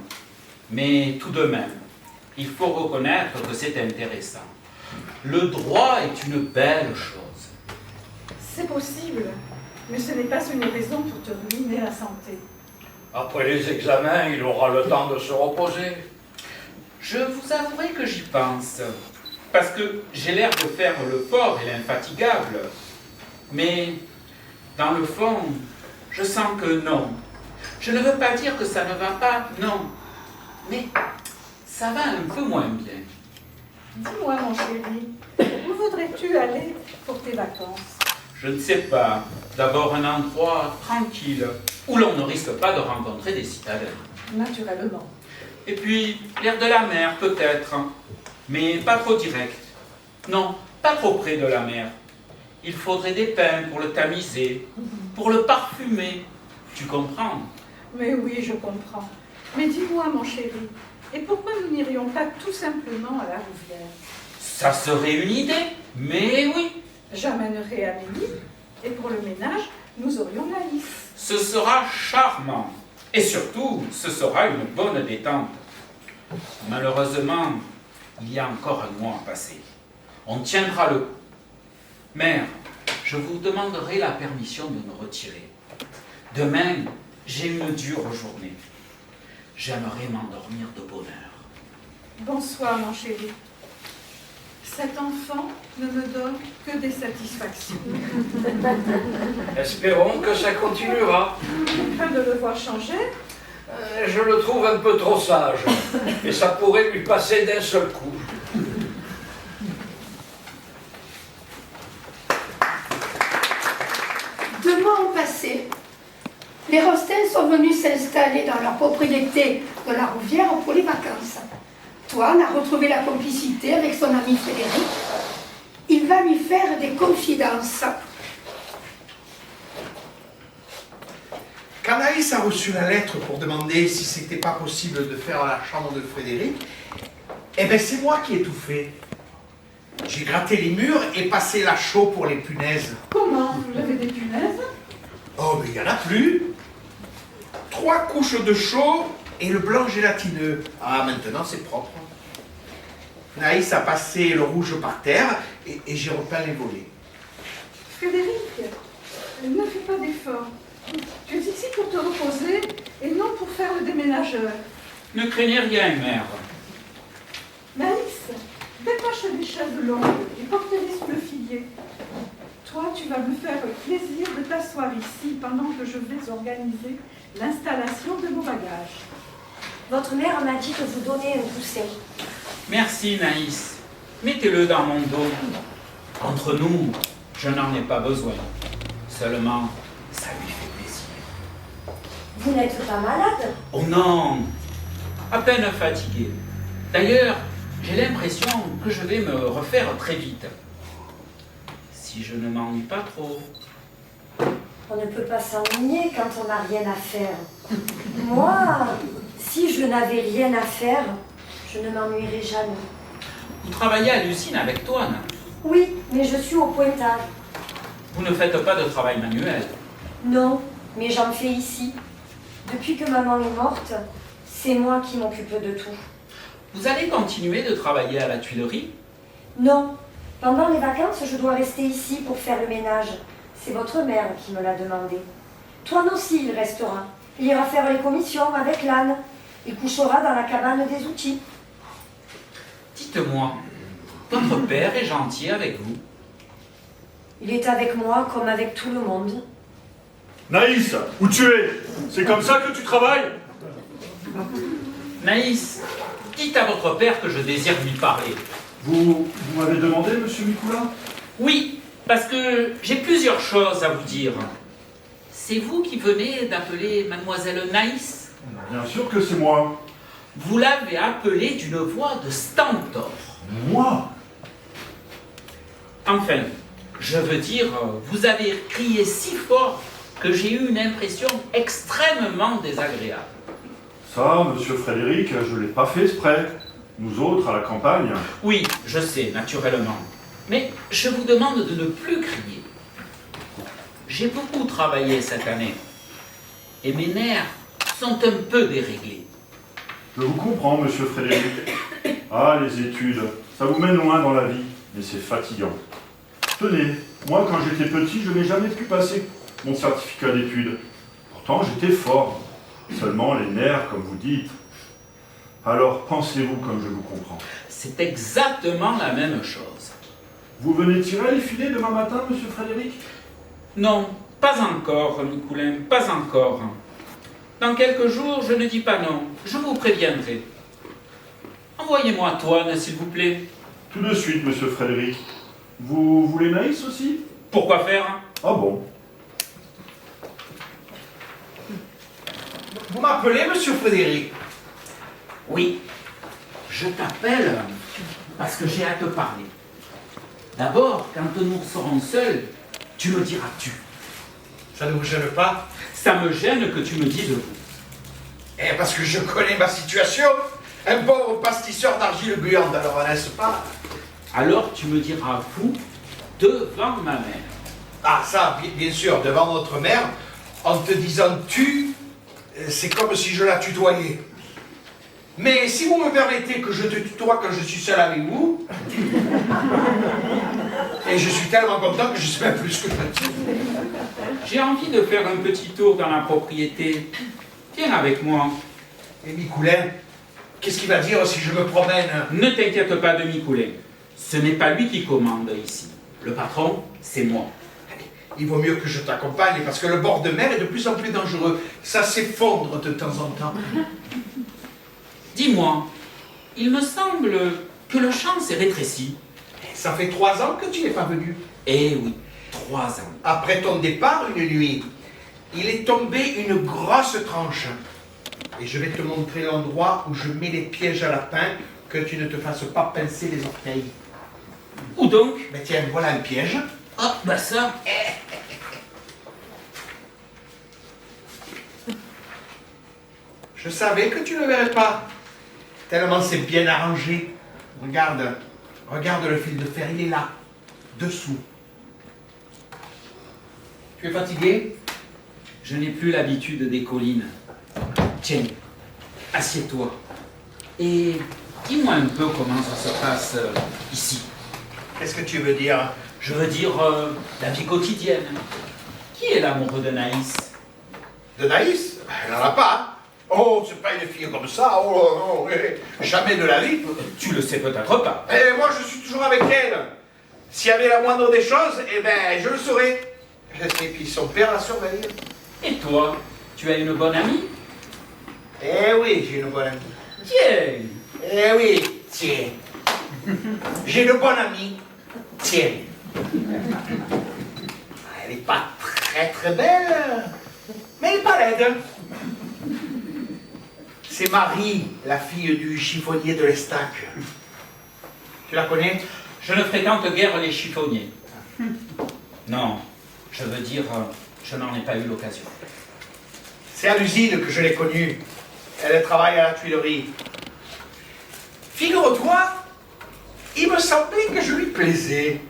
Mais tout de même, il faut reconnaître que c'est intéressant. Le droit est une belle chose. C'est possible, mais ce n'est pas une raison pour te ruiner la santé. Après les examens, il aura le temps de se reposer. Je vous avouerai que j'y pense. Parce que j'ai l'air de faire le fort et l'infatigable. Mais, dans le fond, je sens que non. Je ne veux pas dire que ça ne va pas, non. Mais ça va un peu moins bien. Dis-moi, mon chéri, où voudrais-tu aller pour tes vacances? Je ne sais pas. D'abord un endroit tranquille, où l'on ne risque pas de rencontrer des citadins. Naturellement. Et puis, l'air de la mer, peut-être. Mais pas trop direct. Non, pas trop près de la mer. Il faudrait des pains pour le tamiser, pour le parfumer. Tu comprends? Mais oui, je comprends. Mais dis-moi, mon chéri, et pourquoi nous n'irions pas tout simplement à la Rouvière? Ça serait une idée, mais oui. J'amènerai Amélie, et pour le ménage, nous aurions Naïs. Ce sera charmant. Et surtout, ce sera une bonne détente. Malheureusement, il y a encore un mois à passer. On tiendra le coup. Mère, je vous demanderai la permission de me retirer. Demain, j'ai une dure journée. J'aimerais m'endormir de bonne heure. Bonsoir, mon chéri. Cet enfant ne me donne que des satisfactions. Espérons que ça continuera. Je crains de le voir changer. Je le trouve un peu trop sage. Et ça pourrait lui passer d'un seul coup. 2 mois ont passé. Les Rostens sont venus s'installer dans leur propriété de la Rouvière pour les vacances. Toine a retrouvé la complicité avec son ami Frédéric. Il va lui faire des confidences. Quand Naïs a reçu la lettre pour demander si c'était pas possible de faire la chambre de Frédéric, eh bien c'est moi qui ai tout fait. J'ai gratté les murs et passé la chaux pour les punaises. Comment? Vous avez des punaises? Oh, mais il n'y en a plus. 3 couches de chaux et le blanc gélatineux. Ah, maintenant c'est propre. Naïs a passé le rouge par terre et j'ai repeint les volets. Frédéric, ne fais pas d'efforts. Tu es ici pour te reposer et non pour faire le déménageur. Ne craignez rien, mère. Naïs, détache les chaises longues et porte-les sous le figuier. Toi, tu vas me faire plaisir de t'asseoir ici pendant que je vais organiser l'installation de vos bagages. Votre mère m'a dit de vous donner un coussin. Merci, Naïs. Mettez-le dans mon dos. Entre nous, je n'en ai pas besoin. Seulement, ça lui fait plaisir. Vous n'êtes pas malade? Oh non, à peine fatigué. D'ailleurs, j'ai l'impression que je vais me refaire très vite. Si je ne m'ennuie pas trop. On ne peut pas s'ennuyer quand on n'a rien à faire. Moi, si je n'avais rien à faire, je ne m'ennuierais jamais. Vous travaillez à l'usine avec Toine. Oui, mais je suis au pointage. Vous ne faites pas de travail manuel. Non, mais j'en fais ici. Depuis que maman est morte, c'est moi qui m'occupe de tout. Vous allez continuer de travailler à la tuilerie? Non, pendant les vacances, je dois rester ici pour faire le ménage. C'est votre mère qui me l'a demandé. Toine aussi, il restera. Il ira faire les commissions avec l'âne. Il couchera dans la cabane des outils. Dites-moi, votre père est gentil avec vous? Il est avec moi comme avec tout le monde. Naïs, où tu es? C'est comme ça que tu travailles? Naïs, dites à votre père que je désire lui parler. Vous m'avez demandé, monsieur Mikoula? Oui, parce que j'ai plusieurs choses à vous dire. C'est vous qui venez d'appeler mademoiselle Naïs? Bien sûr que c'est moi. Vous l'avez appelée d'une voix de stentor. Moi? Enfin, je veux dire, vous avez crié si fort que j'ai eu une impression extrêmement désagréable. Ça, monsieur Frédéric, je ne l'ai pas fait exprès. Nous autres, à la campagne, Oui, je sais, naturellement. Mais je vous demande de ne plus crier. J'ai beaucoup travaillé cette année. Et mes nerfs sont un peu déréglés. je vous comprends, monsieur Frédéric. Ah, les études, ça vous mène loin dans la vie, mais c'est fatigant. Tenez, moi, quand j'étais petit, je n'ai jamais pu passer mon certificat d'études. Pourtant, j'étais fort. Seulement, les nerfs, comme vous dites. Alors, pensez-vous comme je vous comprends. C'est exactement la même chose. Vous venez tirer les filets demain matin, monsieur Frédéric? Non, pas encore, Mikoulin, pas encore. Dans quelques jours, je ne dis pas non. Je vous préviendrai. Envoyez-moi Antoine, s'il vous plaît. Tout de suite, monsieur Frédéric. Vous voulez Naïs aussi? Pourquoi faire? Ah bon? Vous m'appelez, monsieur Frédéric? Oui, je t'appelle parce que j'ai à te parler. D'abord, quand nous serons seuls, tu me diras tu. Ça ne vous gêne pas? Ça me gêne que tu me dises vous. Eh, parce que je connais ma situation. Un pauvre pastisseur d'argile buante, alors n'est-ce pas? Alors tu me diras vous devant ma mère. Ah, ça, bien sûr, devant votre mère, en te disant tu, c'est comme si je la tutoyais. Mais si vous me permettez que je te tutoie quand je suis seul avec vous, et je suis tellement content que je sais même plus ce que je dis. J'ai envie de faire un petit tour dans la propriété. Viens avec moi. Et Mikoulin, qu'est-ce qu'il va dire si je me promène? Ne t'inquiète pas de Mikoulin. Ce n'est pas lui qui commande ici. Le patron, c'est moi. Il vaut mieux que je t'accompagne parce que le bord de mer est de plus en plus dangereux. Ça s'effondre de temps en temps. Dis-moi, il me semble que le champ s'est rétréci. Ça fait 3 ans que tu n'es pas venu. Eh oui, 3 ans. Après ton départ, une nuit, il est tombé une grosse tranche. Et je vais te montrer l'endroit où je mets les pièges à lapin, que tu ne te fasses pas pincer les orteils. Où donc? Mais tiens, voilà un piège. Ah, bah ça. Je savais que tu ne le verrais pas. Tellement c'est bien arrangé. Regarde, regarde le fil de fer, il est là, dessous. Tu es fatigué? Je n'ai plus l'habitude des collines. Tiens, assieds-toi. Et dis-moi un peu comment ça se passe ici. Qu'est-ce que tu veux dire? Je veux dire la vie quotidienne. Qui est l'amoureux de Naïs? De Naïs? Elle n'en a pas. Oh, c'est pas une fille comme ça. Oh, non, jamais de la vie. Tu le sais peut-être pas. Et moi, je suis toujours avec elle. S'il y avait la moindre des choses, eh ben, je le saurais. Et puis son père la surveille. Et toi, tu as une bonne amie? Eh oui, j'ai une bonne amie. Tiens. Eh oui, tiens. J'ai une bonne amie. Tiens. Elle n'est pas très très belle, mais elle n'est pas laide. C'est Marie, la fille du chiffonnier de l'Estac. Tu la connais? Je ne fréquente guère les chiffonniers. Non, je veux dire, je n'en ai pas eu l'occasion. C'est à l'usine que je l'ai connue. Elle travaille à la tuilerie. Figure-toi, il me semblait que je lui plaisais.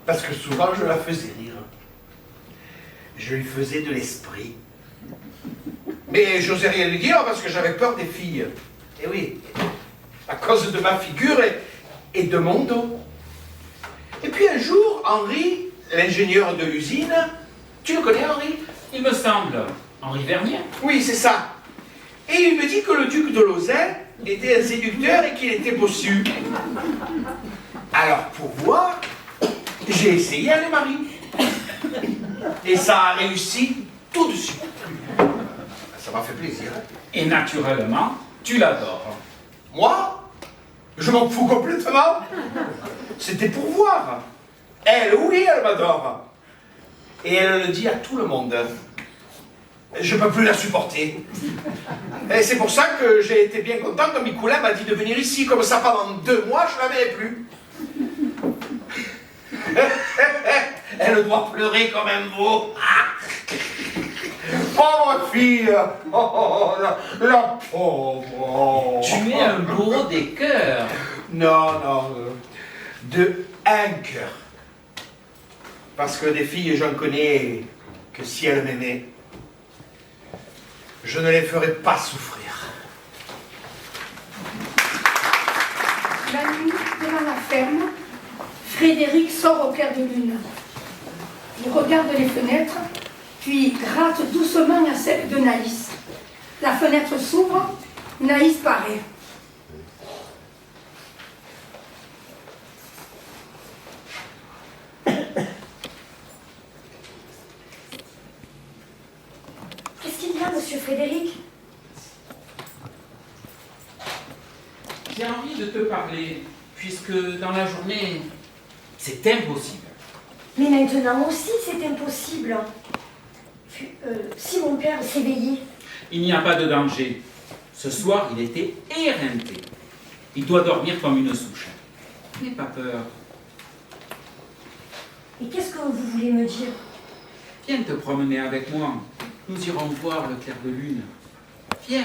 Parce que souvent je la faisais rire. Je lui faisais de l'esprit. Mais j'osais rien lui dire parce que j'avais peur des filles. Eh oui, à cause de ma figure et de mon dos. Et puis un jour, Henri, l'ingénieur de l'usine, tu le connais Henri? Il me semble, Henri Vernier. Oui, c'est ça. Et il me dit que le duc de Lauzun était un séducteur et qu'il était bossu. Alors, pour voir, j'ai essayé à les marier. Et ça a réussi tout de suite. Ça m'a fait plaisir. Et naturellement, tu l'adores. Moi, je m'en fous complètement. C'était pour voir. Elle, oui, elle m'adore. Et elle le dit à tout le monde. Je ne peux plus la supporter. Et c'est pour ça que j'ai été bien content quand Mikoulin m'a dit de venir ici. Comme ça, pendant 2 mois, je ne la verrai plus. Elle doit pleurer comme un veau. pauvre fille. Oh, la pauvre. Oh. Tu es un bourreau des cœurs. Non, non. De un cœur. Parce que des filles, j'en connais que si elles m'aimaient, je ne les ferais pas souffrir. La nuit, devant la ferme, Frédéric sort au clair de lune. Il regarde les fenêtres, puis gratte doucement à celle de Naïs. La fenêtre s'ouvre, Naïs paraît. Qu'est-ce qu'il y a, monsieur Frédéric? J'ai envie de te parler, puisque dans la journée, c'est impossible. Mais maintenant aussi, c'est impossible. Si mon père s'éveillait. Il n'y a pas de danger. Ce soir, il était éreinté. Il doit dormir comme une souche. N'aie pas peur. Et qu'est-ce que vous voulez me dire? Viens te promener avec moi. Nous irons voir le clair de lune. Viens.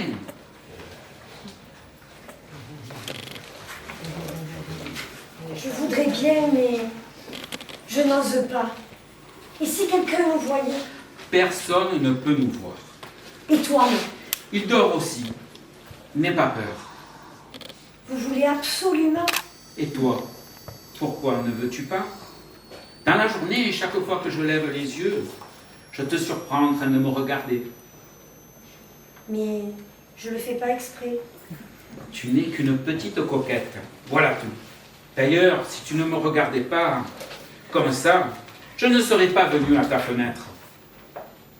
Je voudrais bien, mais je n'ose pas. Et si quelqu'un nous voyait? Personne ne peut nous voir. Et toi, Il dort aussi. N'aie pas peur. vous voulez absolument? Et toi, pourquoi ne veux-tu pas? Dans la journée, chaque fois que je lève les yeux, je te surprends en train de me regarder. Mais je le fais pas exprès. Tu n'es qu'une petite coquette. Voilà tout. D'ailleurs, si tu ne me regardais pas comme ça, je ne serais pas venu à ta fenêtre.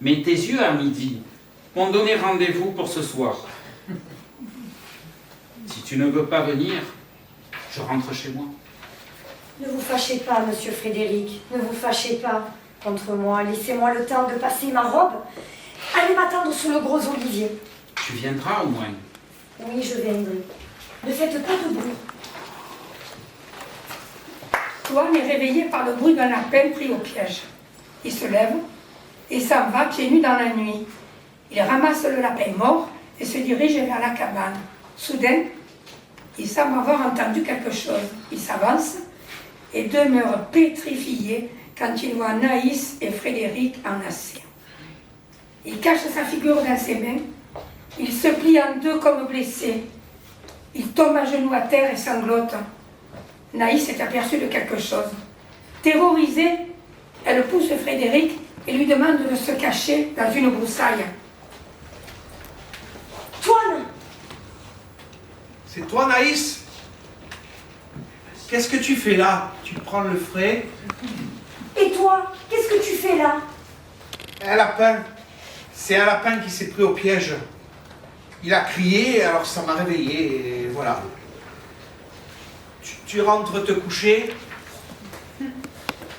Mais tes yeux à midi m'ont donné rendez-vous pour ce soir. Si tu ne veux pas venir, je rentre chez moi. Ne vous fâchez pas, monsieur Frédéric. Ne vous fâchez pas contre moi. Laissez-moi le temps de passer ma robe. Allez m'attendre sous le gros olivier. Tu viendras au moins. Oui, je viendrai. Ne faites pas de bruit. Antoine est réveillé par le bruit d'un lapin pris au piège. Il se lève et s'en va pieds nus dans la nuit. Il ramasse le lapin mort et se dirige vers la cabane. Soudain, il semble avoir entendu quelque chose. Il s'avance et demeure pétrifié quand il voit Naïs et Frédéric enlacés. Il cache sa figure dans ses mains. Il se plie en deux comme blessé. Il tombe à genoux à terre et sanglote. Naïs est aperçue de quelque chose. Terrorisée, elle pousse Frédéric et lui demande de se cacher dans une broussaille. Toine! C'est toi, Naïs? Qu'est-ce que tu fais là? Tu prends le frais? Et toi, qu'est-ce que tu fais là? Un lapin. C'est un lapin qui s'est pris au piège. Il a crié, alors ça m'a réveillé, et voilà. Tu rentres te coucher?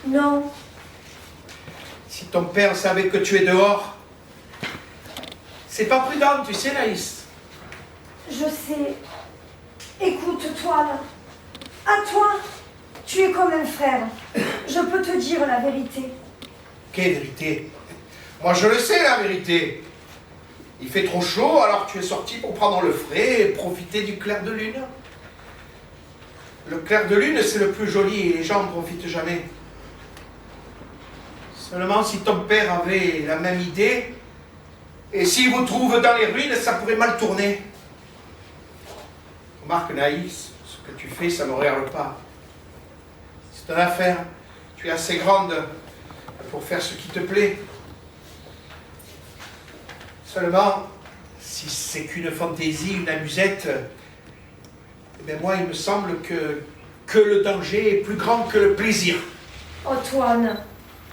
Non. Si ton père savait que tu es dehors, c'est pas prudent, tu sais, Naïs. Je sais. Écoute, Toine. À toi, tu es comme un frère. Je peux te dire la vérité. Quelle vérité? Moi, je le sais, la vérité. Il fait trop chaud, alors tu es sorti pour prendre le frais et profiter du clair de lune. Le clair de lune, c'est le plus joli et les gens n'en profitent jamais. Seulement, si ton père avait la même idée, et s'il vous trouve dans les ruines, ça pourrait mal tourner. Remarque, Naïs, ce que tu fais, ça ne me regarde pas. C'est une affaire. Tu es assez grande pour faire ce qui te plaît. Seulement, si c'est qu'une fantaisie, une amusette, eh bien moi, il me semble que le danger est plus grand que le plaisir. Oh, Toine,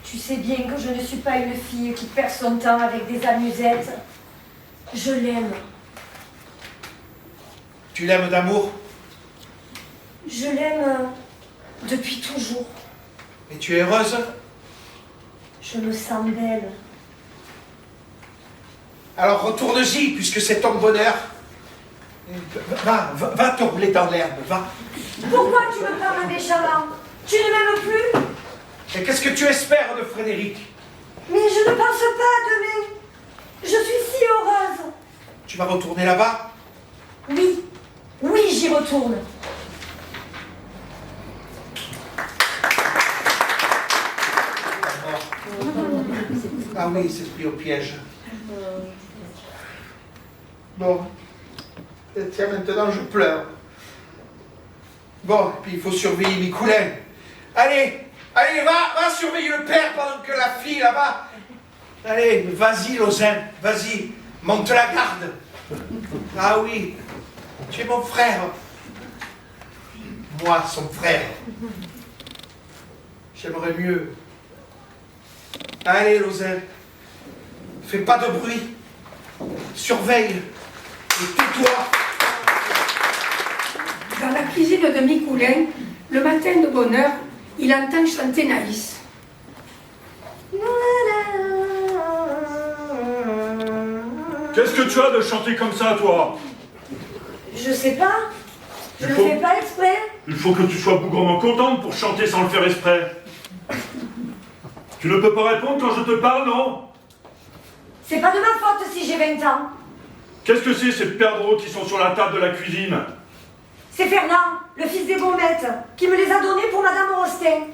tu sais bien que je ne suis pas une fille qui perd son temps avec des amusettes. Je l'aime. Tu l'aimes d'amour? Je l'aime depuis toujours. Et tu es heureuse? Je me sens belle. Alors retourne-y, puisque c'est ton bonheur. Va tourner dans l'herbe, va. Pourquoi tu me parles méchamment? Tu ne m'aimes plus? Et qu'est-ce que tu espères de Frédéric? Mais je ne pense pas à demain. Je suis si heureuse. Tu vas retourner là-bas? Oui, oui, j'y retourne. Ah oui, c'est pris au piège. Bon. Et tiens, maintenant je pleure. Bon, puis il faut surveiller Micoulin. Allez, va surveiller le père pendant que la fille là-bas. Allez, vas-y, Lausanne, vas-y, monte la garde. Ah oui, tu es mon frère. Moi, son frère. J'aimerais mieux. Allez, Lausanne, fais pas de bruit. Surveille et tais-toi. Dans la cuisine de Micoulin, le matin de bonne heure, il entend chanter Naïs. Qu'est-ce que tu as de chanter comme ça, toi? Je sais pas. Je le fais pas exprès. Il faut que tu sois bougrement contente pour chanter sans le faire exprès. Tu ne peux pas répondre quand je te parle, non? C'est pas de ma faute si j'ai 20 ans. Qu'est-ce que c'est ces perdreaux qui sont sur la table de la cuisine? C'est Fernand, le fils des Baumettes, qui me les a donnés pour Madame Rostin.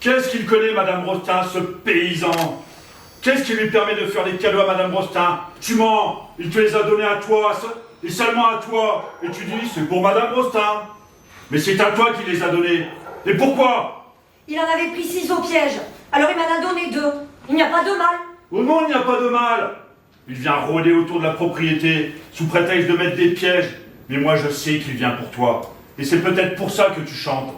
Qu'est-ce qu'il connaît, Madame Rostin, ce paysan? Qu'est-ce qui lui permet de faire des cadeaux à Madame Rostin? Tu mens, il te les a donnés à toi, et seulement à toi. Et tu dis, c'est pour Madame Rostin. Mais c'est à toi qu'il les a donnés. Et pourquoi? Il en avait pris 6 au piège, alors il m'en a donné 2. Il n'y a pas de mal. Oh non, il n'y a pas de mal. Il vient rôder autour de la propriété, sous prétexte de mettre des pièges. Mais moi, je sais qu'il vient pour toi. Et c'est peut-être pour ça que tu chantes.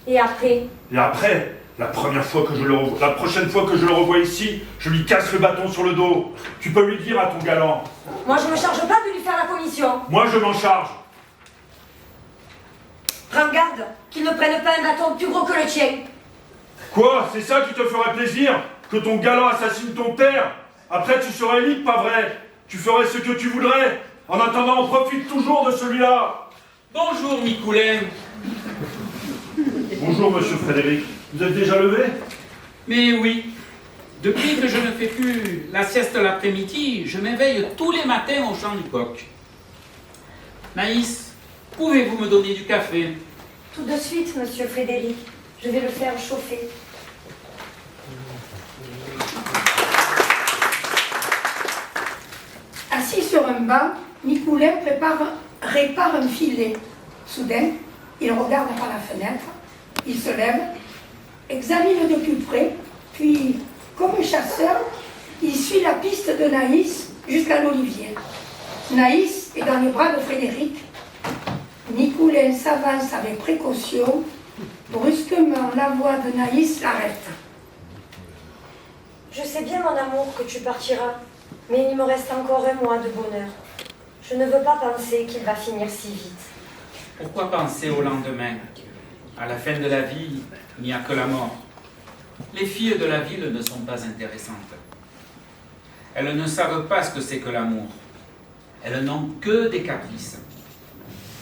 Et après? Et après, la prochaine fois que je le revois ici, je lui casse le bâton sur le dos. Tu peux lui dire à ton galant. Moi, je me charge pas de lui faire la commission. Moi, je m'en charge. Prends garde qu'il ne prenne pas un bâton plus gros que le tien. Quoi? C'est ça qui te ferait plaisir? Que ton galant assassine ton père? Après, tu serais libre, pas vrai? Tu ferais ce que tu voudrais. En attendant, on profite toujours de celui-là. Bonjour, Micoulin. Bonjour, monsieur Frédéric. Vous êtes déjà levé? Mais oui, depuis que je ne fais plus la sieste l'après-midi, je m'éveille tous les matins au chant du coq. Naïs, pouvez-vous me donner du café? Tout de suite, monsieur Frédéric. Je vais le faire chauffer. Assis sur un banc, Micoulin répare un filet. Soudain, il regarde par la fenêtre, il se lève, examine de plus près, puis, comme un chasseur, il suit la piste de Naïs jusqu'à l'olivier. Naïs est dans les bras de Frédéric. Micoulin s'avance avec précaution. Brusquement, la voix de Naïs l'arrête. Je sais bien, mon amour, que tu partiras, mais il me reste encore un mois de bonheur. Je ne veux pas penser qu'il va finir si vite. Pourquoi penser au lendemain? À la fin de la vie, il n'y a que la mort. Les filles de la ville ne sont pas intéressantes. Elles ne savent pas ce que c'est que l'amour. Elles n'ont que des caprices.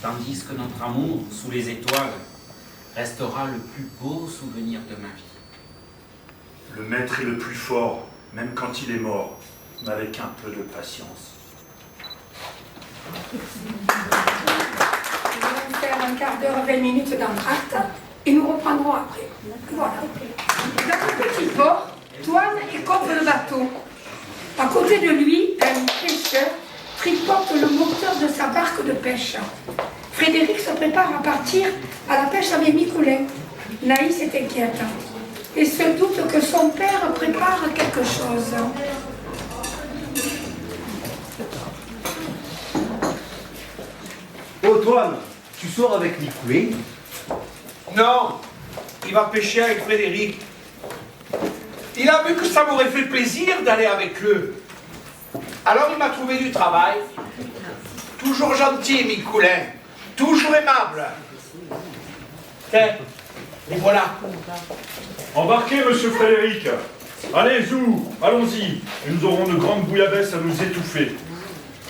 Tandis que notre amour, sous les étoiles, restera le plus beau souvenir de ma vie. Le maître est le plus fort, même quand il est mort, mais avec un peu de patience. Nous allons faire un quart d'heure, 20 minutes d'entracte et nous reprendrons après. Voilà. Dans le petit port, Toine écope le bateau. À côté de lui, un pêcheur tripote le moteur de sa barque de pêche. Frédéric se prépare à partir à la pêche avec Micoulin. Naïs est inquiète et se doute que son père prépare quelque chose. Oh, Toine, tu sors avec Micoulin? Non, il va pêcher avec Frédéric. Il a vu que ça m'aurait fait plaisir d'aller avec eux. Alors il m'a trouvé du travail. Toujours gentil, Micoulin. Toujours aimable. Tiens, et voilà. Embarquez, monsieur Frédéric. Allez, Zou, allons-y. Et nous aurons de grandes bouillabaisse à nous étouffer.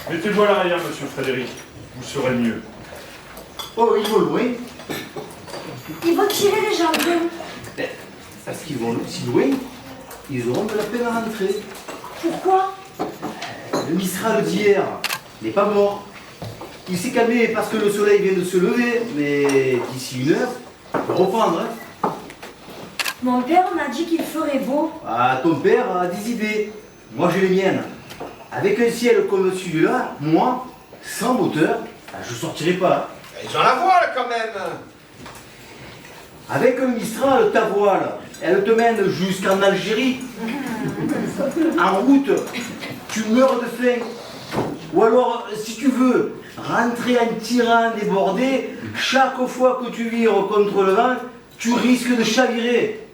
Mettez-vous à l'arrière, monsieur Frédéric. Vous serez mieux. Oh, ils vont loin. Ils vont tirer les jambes. Parce qu'ils vont si loin, ils auront de la peine à rentrer. Pourquoi? le Mistral d'hier n'est pas mort. Il s'est calmé parce que le soleil vient de se lever, mais d'ici 1 heure, il peut reprendre. Hein. Mon père m'a dit qu'il ferait beau. Ah, ton père a des idées. Moi, j'ai les miennes. Avec un ciel comme celui-là, moi, sans moteur, je sortirai pas. Ils ont la voile quand même. Avec un Mistral, ta voile, elle te mène jusqu'en Algérie. En route, tu meurs de faim. Ou alors, si tu veux rentrer en tirant débordé, chaque fois que tu vires contre le vent, tu risques de chavirer.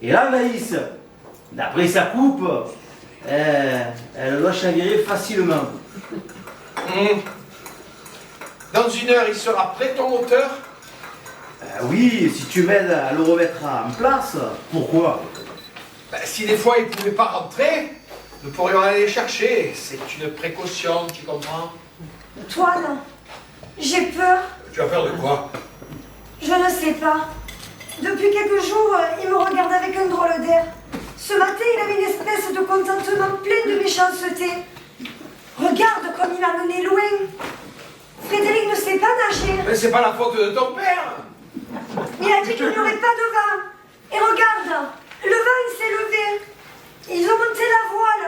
Et là, Naïs, d'après sa coupe, elle doit chavirer facilement. Dans 1 heure, il sera prêt ton moteur? Oui, si tu m'aides à le remettre en place, pourquoi? Si des fois il ne pouvait pas rentrer, nous pourrions aller les chercher. C'est une précaution, tu comprends? Toine, j'ai peur. Tu as peur de quoi? Je ne sais pas. Depuis quelques jours, il me regarde avec un drôle d'air. Ce matin, il avait une espèce de contentement plein de méchanceté. Regarde comme il a mené loin. Frédéric ne sait pas nager. Mais c'est pas la faute de ton père. Il a dit qu'il n'y aurait pas de vent. Et regarde, le vent il s'est levé. Ils ont monté la voile.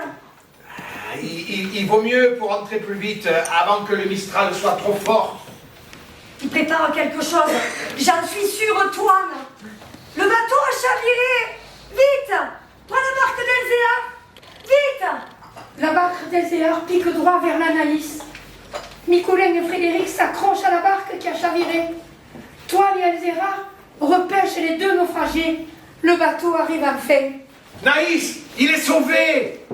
Il vaut mieux pour rentrer plus vite avant que le Mistral soit trop fort. Il prépare quelque chose. J'en suis sûre, Toine. Le bateau a chaviré. Vite, prends la barque d'Elzéar. Vite. La barque d'Elzéar pique droit vers l'Anaïs. Mikoulin et Frédéric s'accrochent à la barque qui a chaviré. Toine et Elzéar repêchent les 2 naufragés. Le bateau arrive enfin. Naïs, il est sauvé.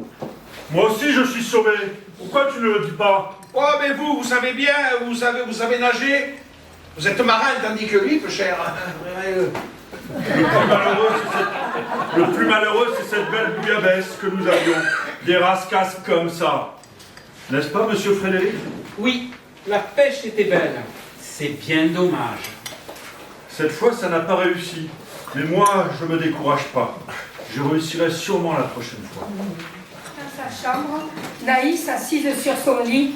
Moi aussi, je suis sauvé. Pourquoi tu ne le dis pas? Oh, mais vous savez bien, vous savez nager. Vous êtes marin, tandis que lui, peu cher. Le plus malheureux, c'est cette belle bouillabaisse que nous avions. Des rascasses comme ça. N'est-ce pas, monsieur Frédéric? Oui, la pêche était belle. C'est bien dommage. Cette fois, ça n'a pas réussi. Mais moi, je me décourage pas. Je réussirai sûrement la prochaine fois. Dans sa chambre, Naïs assise sur son lit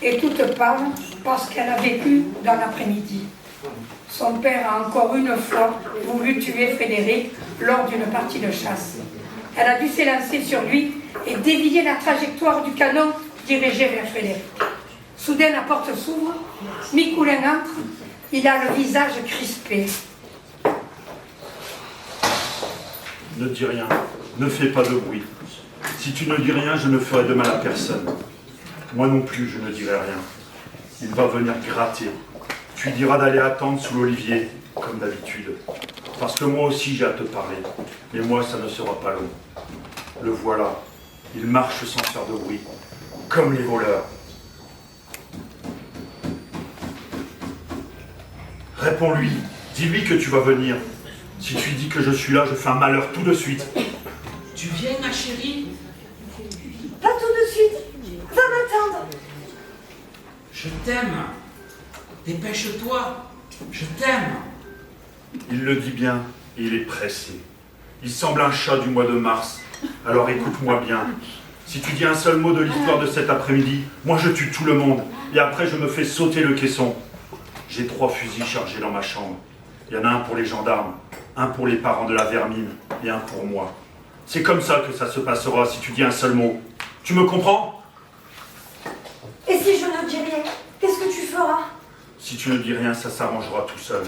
et toute pâle parce qu'elle a vécu dans l'après-midi. Son père a encore une fois voulu tuer Frédéric lors d'une partie de chasse. Elle a dû s'élancer sur lui et dévier la trajectoire du canon dirigé vers Frédéric. Soudain, la porte s'ouvre, Mikoulin entre, il a le visage crispé. Ne dis rien, ne fais pas de bruit. Si tu ne dis rien, je ne ferai de mal à personne. Moi non plus, je ne dirai rien. Il va venir gratter. Tu lui diras d'aller attendre sous l'olivier, comme d'habitude. Parce que moi aussi j'ai à te parler. Mais moi, ça ne sera pas long. Le voilà. Il marche sans faire de bruit, comme les voleurs. Réponds-lui. Dis-lui que tu vas venir. Si tu dis que je suis là, je fais un malheur tout de suite. Tu viens, ma chérie? Pas tout de suite. Va m'attendre. Je t'aime. Dépêche-toi. Je t'aime. Il le dit bien, et il est pressé. Il semble un chat du mois de mars. Alors écoute-moi bien. Si tu dis un seul mot de l'histoire de cet après-midi, moi je tue tout le monde. Et après je me fais sauter le caisson. J'ai 3 fusils chargés dans ma chambre. Il y en a un pour les gendarmes, un pour les parents de la vermine et un pour moi. C'est comme ça que ça se passera si tu dis un seul mot. Tu me comprends? Et si je ne dis rien, qu'est-ce que tu feras? Si tu ne dis rien, ça s'arrangera tout seul.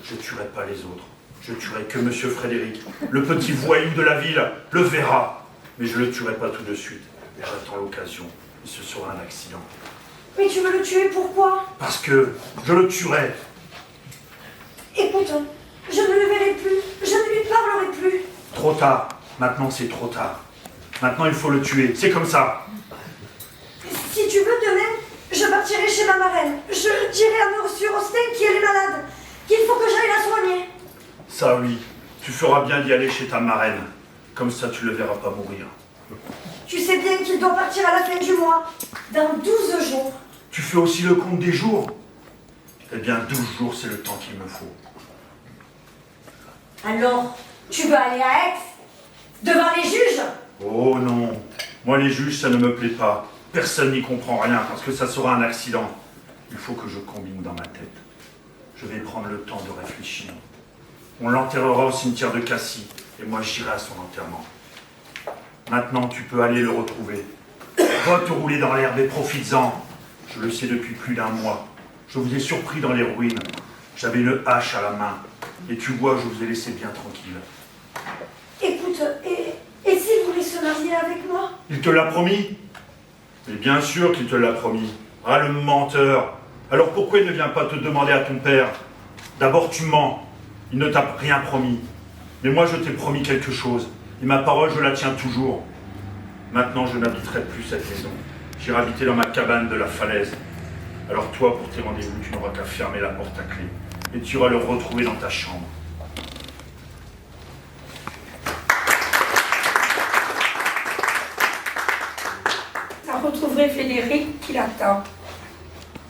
Je tuerai pas les autres. Je tuerai que monsieur Frédéric. Le petit voyou de la ville le verra. Mais je le tuerai pas tout de suite. J'attends l'occasion. Et ce sera un accident. Mais tu veux le tuer, pourquoi? Parce que je le tuerai. Écoute, je ne le verrai plus, je ne lui parlerai plus. Trop tard. Maintenant, c'est trop tard. Maintenant, il faut le tuer. C'est comme ça. Si tu veux, demain, je partirai chez ma marraine. Je dirai à monsieur Rostin qui est malade, qu'il faut que j'aille la soigner. Ça, oui. Tu feras bien d'y aller chez ta marraine. Comme ça, tu ne le verras pas mourir. Tu sais bien qu'il doit partir à la fin du mois, dans 12 jours. Tu fais aussi le compte des jours? Eh bien, 12 jours, c'est le temps qu'il me faut. Alors, tu veux aller à Aix, devant les juges? Oh non, moi les juges, ça ne me plaît pas. Personne n'y comprend rien parce que ça sera un accident. Il faut que je combine dans ma tête. Je vais prendre le temps de réfléchir. On l'enterrera au cimetière de Cassis et moi j'irai à son enterrement. Maintenant, tu peux aller le retrouver. Va te rouler dans l'herbe et profites-en. Je le sais depuis plus d'un mois. Je vous ai surpris dans les ruines. J'avais une hache à la main. Et tu vois, je vous ai laissé bien tranquille. Écoute, et s'il voulait se marier avec moi? Il te l'a promis? Mais bien sûr qu'il te l'a promis. Ah, le menteur. Alors pourquoi il ne vient pas te demander à ton père? D'abord, tu mens. Il ne t'a rien promis. Mais moi, je t'ai promis quelque chose. Et ma parole, je la tiens toujours. Maintenant, je n'habiterai plus cette maison. J'irai habiter dans ma cabane de la falaise. Alors toi, pour tes rendez-vous, tu n'auras qu'à fermer la porte à clé. Et tu iras le retrouver dans ta chambre. Vous retrouverez Frédéric qui l'attend.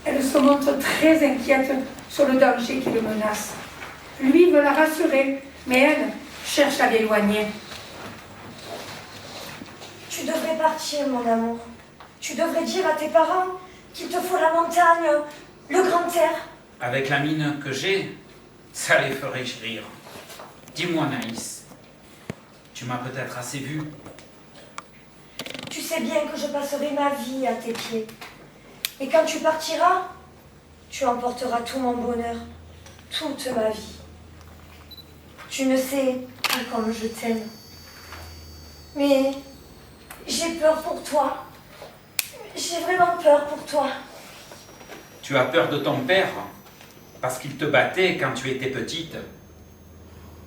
Elle se montre très inquiète sur le danger qui le menace. Lui veut la rassurer, mais elle cherche à l'éloigner. Tu devrais partir, mon amour. Tu devrais dire à tes parents qu'il te faut la montagne, le grand air. Avec la mine que j'ai, ça les ferait rire. Dis-moi, Naïs, tu m'as peut-être assez vu. Tu sais bien que je passerai ma vie à tes pieds. Et quand tu partiras, tu emporteras tout mon bonheur, toute ma vie. Tu ne sais pas comme je t'aime. Mais j'ai peur pour toi. J'ai vraiment peur pour toi. Tu as peur de ton père parce qu'il te battait quand tu étais petite.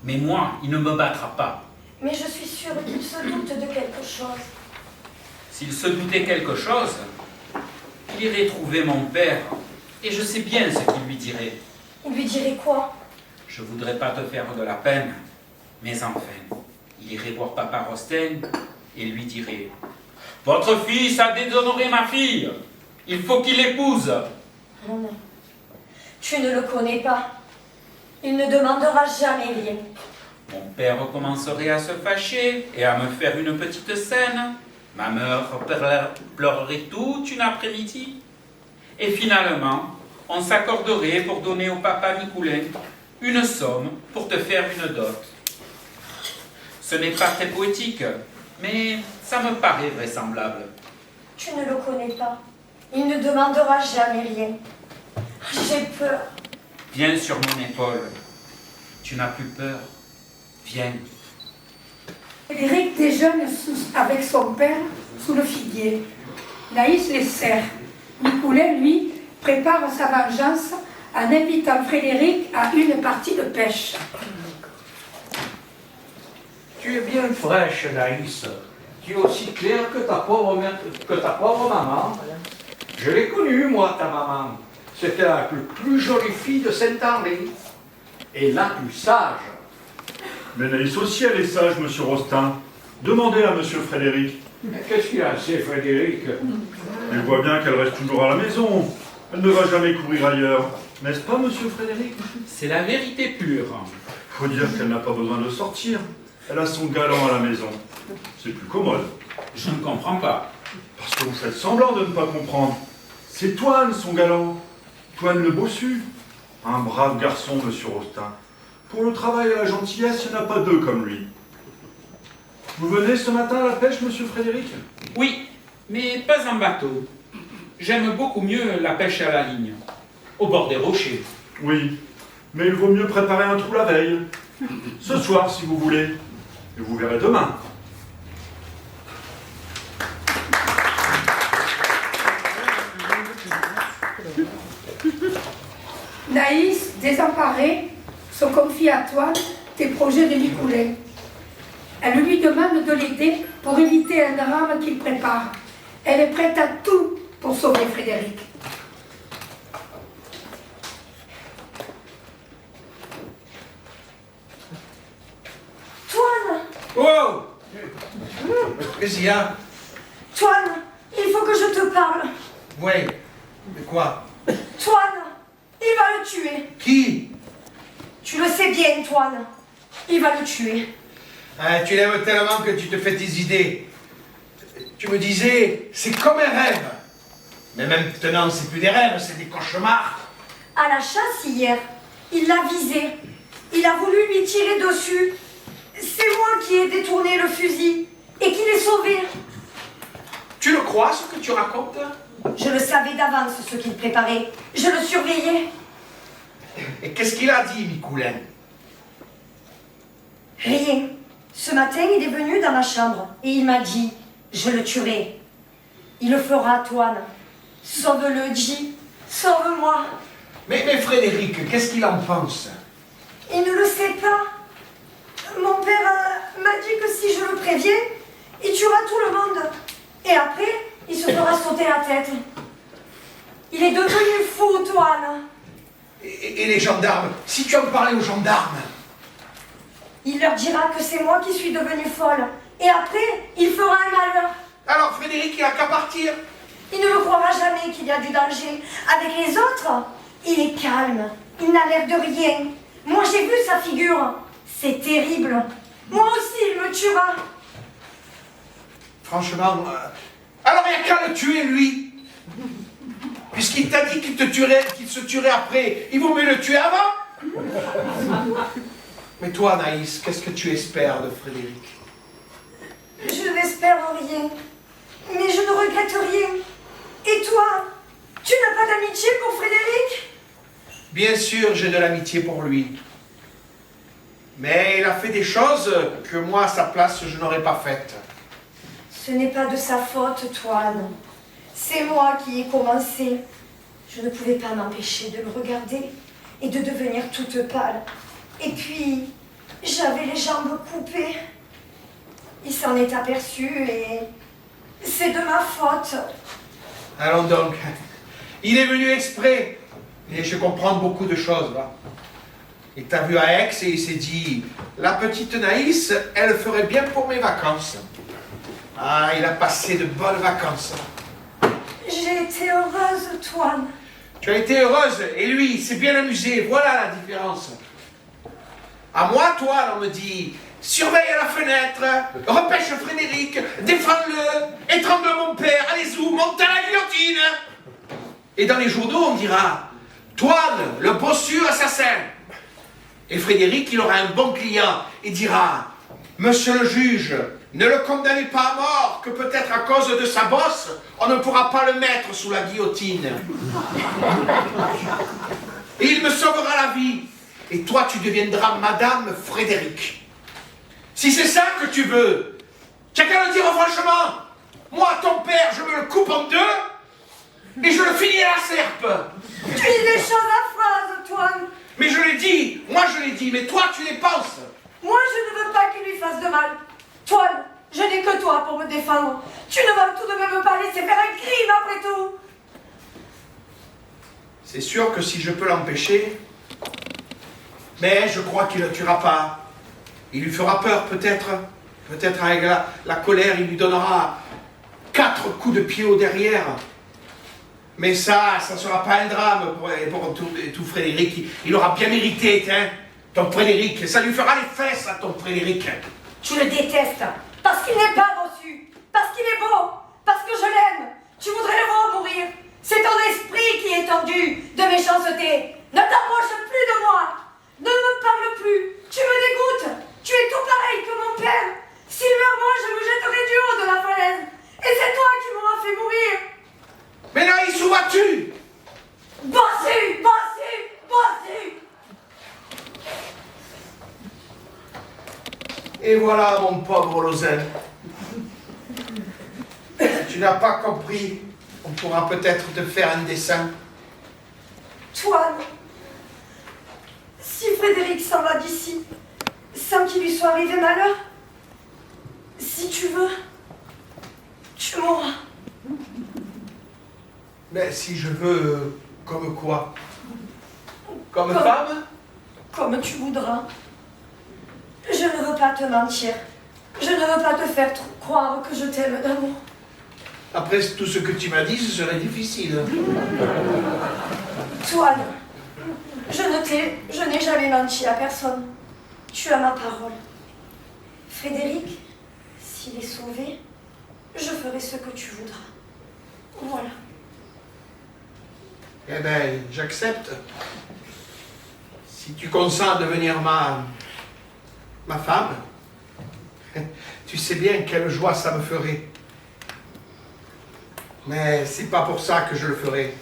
Mais moi, il ne me battra pas. Mais je suis sûre qu'il se doute de quelque chose. S'il se doutait quelque chose, il irait trouver mon père. Et je sais bien ce qu'il lui dirait. Il lui dirait quoi? Je voudrais pas te faire de la peine, mais enfin, il irait voir papa Rosten et lui dirait: votre fils a déshonoré ma fille. Il faut qu'il l'épouse. Non, non. Tu ne le connais pas. Il ne demandera jamais rien. Mon père commencerait à se fâcher et à me faire une petite scène. Ma mère pleurerait toute une après-midi. Et finalement, on s'accorderait pour donner au papa Nicoulin une somme pour te faire une dot. Ce n'est pas très poétique, mais ça me paraît vraisemblable. Tu ne le connais pas. Il ne demandera jamais rien. J'ai peur. Viens sur mon épaule. Tu n'as plus peur. Viens. Frédéric déjeune avec son père sous le figuier. Naïs les serre. Nicolas, lui, prépare sa vengeance en invitant Frédéric à une partie de pêche. Tu es bien fraîche, Naïs. Tu es aussi claire que ta pauvre maman. Je l'ai connue, moi, ta maman. C'était la plus jolie fille de Saint-Henri. Et la plus sage. Mais Naïs aussi, elle est sage, monsieur Rosten. Demandez à monsieur Frédéric. Mais qu'est-ce qu'il a, c'est Frédéric? Il voit bien qu'elle reste toujours à la maison. Elle ne va jamais courir ailleurs. N'est-ce pas, monsieur Frédéric? C'est la vérité pure. Faut dire qu'elle n'a pas besoin de sortir. Elle a son galant à la maison. C'est plus commode. Je ne comprends pas. Parce que vous faites semblant de ne pas comprendre. C'est Toine, son galant. Toine le bossu. Un brave garçon, monsieur Rosten. Pour le travail et la gentillesse, il n'y en a pas deux comme lui. Vous venez ce matin à la pêche, monsieur Frédéric? Oui, mais pas en bateau. J'aime beaucoup mieux la pêche à la ligne, au bord des rochers. Oui, mais il vaut mieux préparer un trou la veille. Ce soir, si vous voulez. Et vous verrez demain. Naïs, désemparée, se confie à Toine des projets de Nicolas. Elle lui demande de l'aider pour éviter un drame qu'il prépare. Elle est prête à tout pour sauver Frédéric. Toine! Oh! Qu'est-ce qu'il y a? Toine! Il faut que je te parle. Ouais. Mais quoi? Toine! Il va le tuer. Qui? Tu le sais bien, Toine. Il va le tuer. Tu l'aimes tellement que tu te fais tes idées. Tu me disais, c'est comme un rêve. Mais maintenant, c'est plus des rêves, c'est des cauchemars. À la chasse hier, il l'a visé. Il a voulu lui tirer dessus. C'est moi qui ai détourné le fusil et qui l'ai sauvé. Tu le crois, ce que tu racontes? Je le savais d'avance, ce qu'il préparait. Je le surveillais. Et qu'est-ce qu'il a dit, Mikoulin? Rien. Ce matin, il est venu dans ma chambre et il m'a dit « Je le tuerai. Il le fera, Toine. Sauve-le, J. Sauve-moi. » Mais Frédéric, qu'est-ce qu'il en pense? Il ne le sait pas. Mon père m'a dit que si je le préviens, il tuera tout le monde. Et après, il se fera sauter la tête. Il est devenu fou, Toine. Et les gendarmes? Si tu en parlais aux gendarmes? Il leur dira que c'est moi qui suis devenue folle. Et après, il fera un malheur. Alors Frédéric, il a qu'à partir. Il ne me croira jamais qu'il y a du danger. Avec les autres, il est calme. Il n'a l'air de rien. Moi, j'ai vu sa figure. C'est terrible. Moi aussi, il me tuera. Franchement, alors il n'y a qu'à le tuer, lui. Puisqu'il t'a dit qu'il te tuerait, qu'il se tuerait après, il vaut mieux le tuer avant. Mais toi, Anaïs, qu'est-ce que tu espères de Frédéric? Je n'espère rien. Mais je ne regrette rien. Et toi, tu n'as pas d'amitié pour Frédéric? Bien sûr, j'ai de l'amitié pour lui. Mais il a fait des choses que moi, à sa place, je n'aurais pas faites. Ce n'est pas de sa faute, Toine. C'est moi qui ai commencé. Je ne pouvais pas m'empêcher de le regarder et de devenir toute pâle. Et puis, j'avais les jambes coupées. Il s'en est aperçu et c'est de ma faute. Allons donc. Il est venu exprès. Et je comprends beaucoup de choses, là. Il t'a vu à Aix et il s'est dit, la petite Naïs, elle ferait bien pour mes vacances. Ah, il a passé de bonnes vacances. J'ai été heureuse, Toine. Tu as été heureuse, et lui, il s'est bien amusé. Voilà la différence. À moi, toi, on me dit, surveille à la fenêtre, repêche Frédéric, défends-le, étrangle mon père, allez-y, monte à la guillotine. Et dans les journaux, on dira, Toine, le bossu assassin. Et Frédéric, il aura un bon client. Il dira, monsieur le juge, ne le condamnez pas à mort, que peut-être à cause de sa bosse, on ne pourra pas le mettre sous la guillotine. Et il me sauvera la vie. Et toi, tu deviendras Madame Frédéric. Si c'est ça que tu veux, tu n'as qu'à le dire franchement. Moi, ton père, je me le coupe en deux et je le finis à la serpe. Tu dis des choses affreuses, Toine. Mais je l'ai dit, moi je l'ai dit, mais toi tu les penses. Moi, je ne veux pas qu'il lui fasse de mal. Toine, je n'ai que toi pour me défendre. Tu ne vas tout de même pas laisser faire un crime après tout. C'est sûr que si je peux l'empêcher, mais je crois qu'il ne le tuera pas. Il lui fera peur peut-être. Peut-être avec la colère, il lui donnera 4 coups de pied au derrière. Mais ça ne sera pas un drame pour tout Frédéric. Il aura bien mérité, hein, ton Frédéric. Ça lui fera les fesses à ton Frédéric. Tu le détestes parce qu'il n'est pas reçu, parce qu'il est beau, parce que je l'aime. Tu voudrais le voir mourir. C'est ton esprit qui est tendu de méchanceté. Ne t'approche plus de moi. Ne me parle plus. Tu me dégoûtes. Tu es tout pareil que mon père. S'il meurt, moi, je me jetterai du haut de la falaise. Et c'est toi qui m'auras fait mourir. Mais Naïs, où vas-tu? Bossu, bossu, bossu. Et voilà, mon pauvre Lausanne. Tu n'as pas compris. On pourra peut-être te faire un dessin. Toine, si Frédéric s'en va d'ici, sans qu'il lui soit arrivé malheur, si tu veux, tu mourras. Mais si je veux, comme quoi? Comme femme? Comme tu voudras. Je ne veux pas te mentir. Je ne veux pas te faire croire que je t'aime d'amour. Après tout ce que tu m'as dit, ce serait difficile. Toine, je n'ai jamais menti à personne. Tu as ma parole. Frédéric, s'il est sauvé, je ferai ce que tu voudras. Voilà. Eh bien, j'accepte. Si tu consens à devenir ma femme, tu sais bien quelle joie ça me ferait. Mais c'est pas pour ça que je le ferai.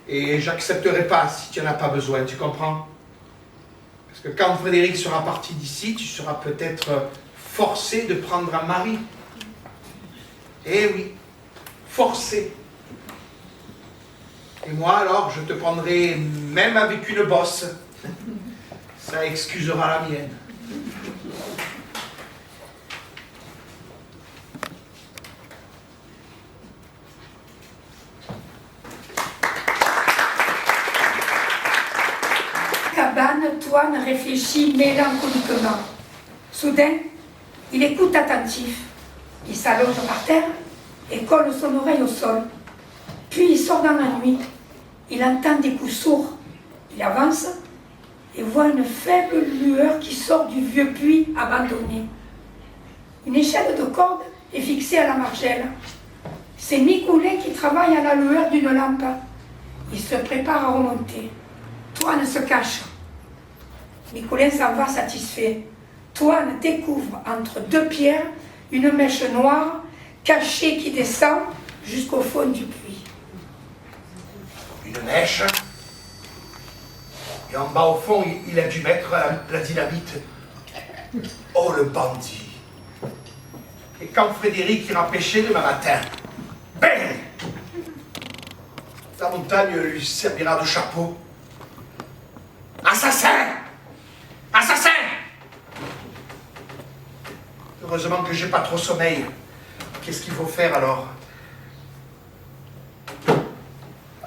Et j'accepterai pas si tu n'en as pas besoin, tu comprends? Parce que quand Frédéric sera parti d'ici, tu seras peut-être forcé de prendre un mari. Eh oui, forcé. Et moi alors, je te prendrai même avec une bosse. Ça excusera la mienne. Cabane, Toine réfléchit mélancoliquement. Soudain, il écoute attentif. Il s'allonge par terre et colle son oreille au sol. Puis il sort dans la nuit. Il entend des coups sourds. Il avance et voit une faible lueur qui sort du vieux puits abandonné. Une échelle de corde est fixée à la margelle. C'est Micoulin qui travaille à la lueur d'une lampe. Il se prépare à remonter. Toine se cache. Micoulin s'en va satisfait. Toine découvre entre deux pierres une mèche noire cachée qui descend jusqu'au fond du puits. Une mèche. Et en bas au fond, il a dû mettre la dynamite. Oh, le bandit. Et quand Frédéric ira pêcher demain matin, bang! La montagne lui servira de chapeau. Assassin! Assassin! Heureusement que j'ai pas trop sommeil. Qu'est-ce qu'il faut faire alors?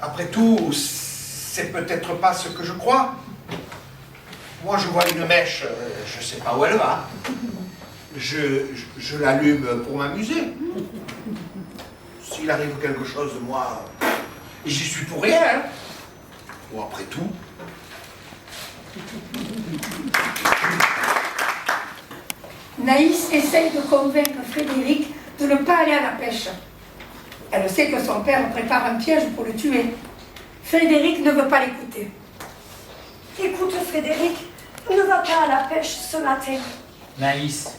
Après tout, c'est peut-être pas ce que je crois. Moi, je vois une mèche, je sais pas où elle va. Je l'allume pour m'amuser. S'il arrive quelque chose, moi, j'y suis pour rien. Hein. Bon, après tout. Naïs essaye de convaincre Frédéric de ne pas aller à la pêche. Elle sait que son père prépare un piège pour le tuer. Frédéric ne veut pas l'écouter. Écoute, Frédéric, ne va pas à la pêche ce matin. Naïs,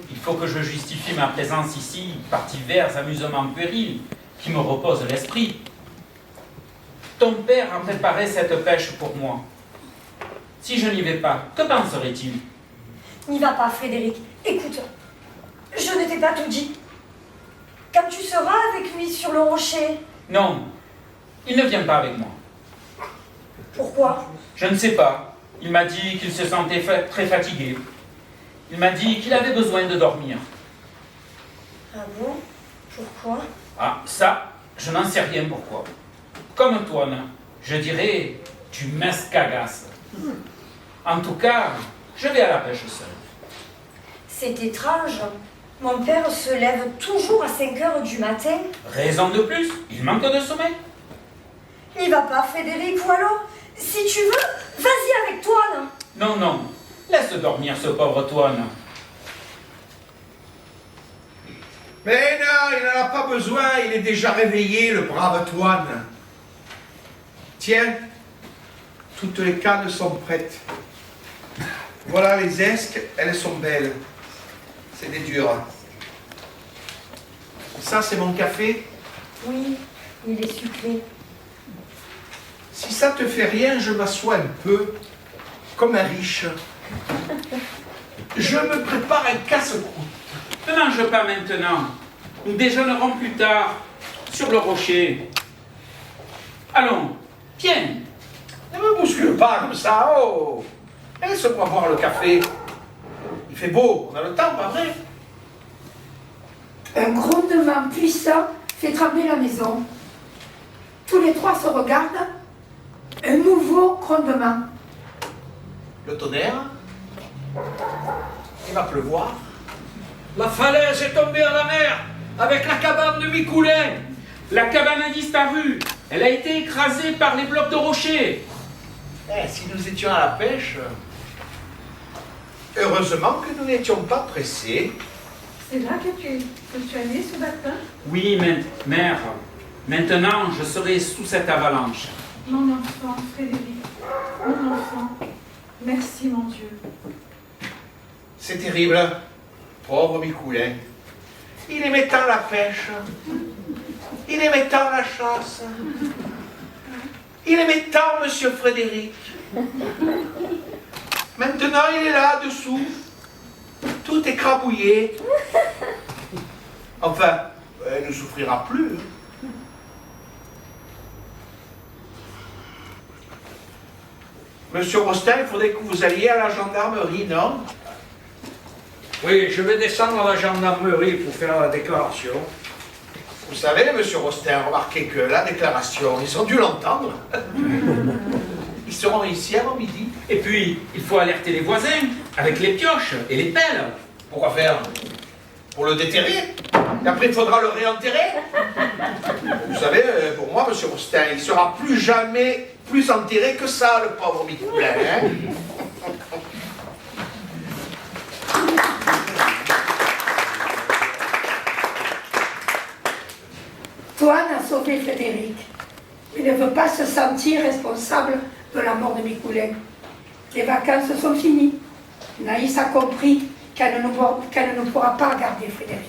il faut que je justifie ma présence ici par divers amusements puérils qui me reposent l'esprit. Ton père a préparé cette pêche pour moi. Si je n'y vais pas, que penserait-il? N'y va pas, Frédéric. Écoute, je ne t'ai pas tout dit. Quand tu seras avec lui sur le rocher... Non, il ne vient pas avec moi. Pourquoi? Je ne sais pas. Il m'a dit qu'il se sentait très fatigué. Il m'a dit qu'il avait besoin de dormir. Ah bon? Pourquoi? Ah, ça, je n'en sais rien pourquoi. Comme toi, je dirais, tu m'escagasses. En tout cas, je vais à la pêche seul. C'est étrange. Mon père se lève toujours à 5 heures du matin. Raison de plus, il manque de sommeil. N'y va pas, Frédéric, ou alors, si tu veux, vas-y avec Toine. Non, non, laisse dormir ce pauvre Toine. Mais non, il n'en a pas besoin, il est déjà réveillé, le brave Toine. Tiens, toutes les cannes sont prêtes. Voilà les esques, elles sont belles. C'est des dures. Ça, c'est mon café. Oui, il est sucré. Si ça te fait rien, je m'assois un peu, comme un riche. Je me prépare un casse-croûte. Ne mange pas maintenant. Nous déjeunerons plus tard, sur le rocher. Allons, viens. Ne me bouscule pas comme ça, oh! Laisse-moi boire le café. Il fait beau, on a le temps, pas vrai? Un grondement puissant fait trembler la maison. Tous les trois se regardent. Un nouveau grondement. Le tonnerre. Il va pleuvoir. La falaise est tombée à la mer avec la cabane de Micoulin. La cabane a disparu. Elle a été écrasée par les blocs de rocher. Eh, si nous étions à la pêche, heureusement que nous n'étions pas pressés. C'est là que tu as mis ce baptême? Oui, mère. Maintenant, je serai sous cette avalanche. Mon enfant, Frédéric, mon enfant, merci mon Dieu. C'est terrible. Pauvre Micoulin. Il aimait tant la pêche. Il aimait tant la chasse. Il aimait tant Monsieur Frédéric. Maintenant, il est là, dessous. Tout écrabouillé. Enfin, elle ne souffrira plus. Monsieur Rostin, il faudrait que vous alliez à la gendarmerie, non? Oui, je vais descendre à la gendarmerie pour faire la déclaration. Vous savez, monsieur Rostin, remarquez que la déclaration, ils ont dû l'entendre. Ils seront ici avant midi. Et puis, il faut alerter les voisins avec les pioches et les pelles. Pourquoi faire? Pour le déterrer. Et après, il faudra le réenterrer. Vous savez, pour moi, monsieur Rostin, il sera plus jamais plus enterré que ça, le pauvre Micoulin. Hein? Toine a sauvé Frédéric, mais ne veut pas se sentir responsable de la mort de Micoulin. Les vacances sont finies. Naïs a compris qu'elle ne pourra pas garder Frédéric.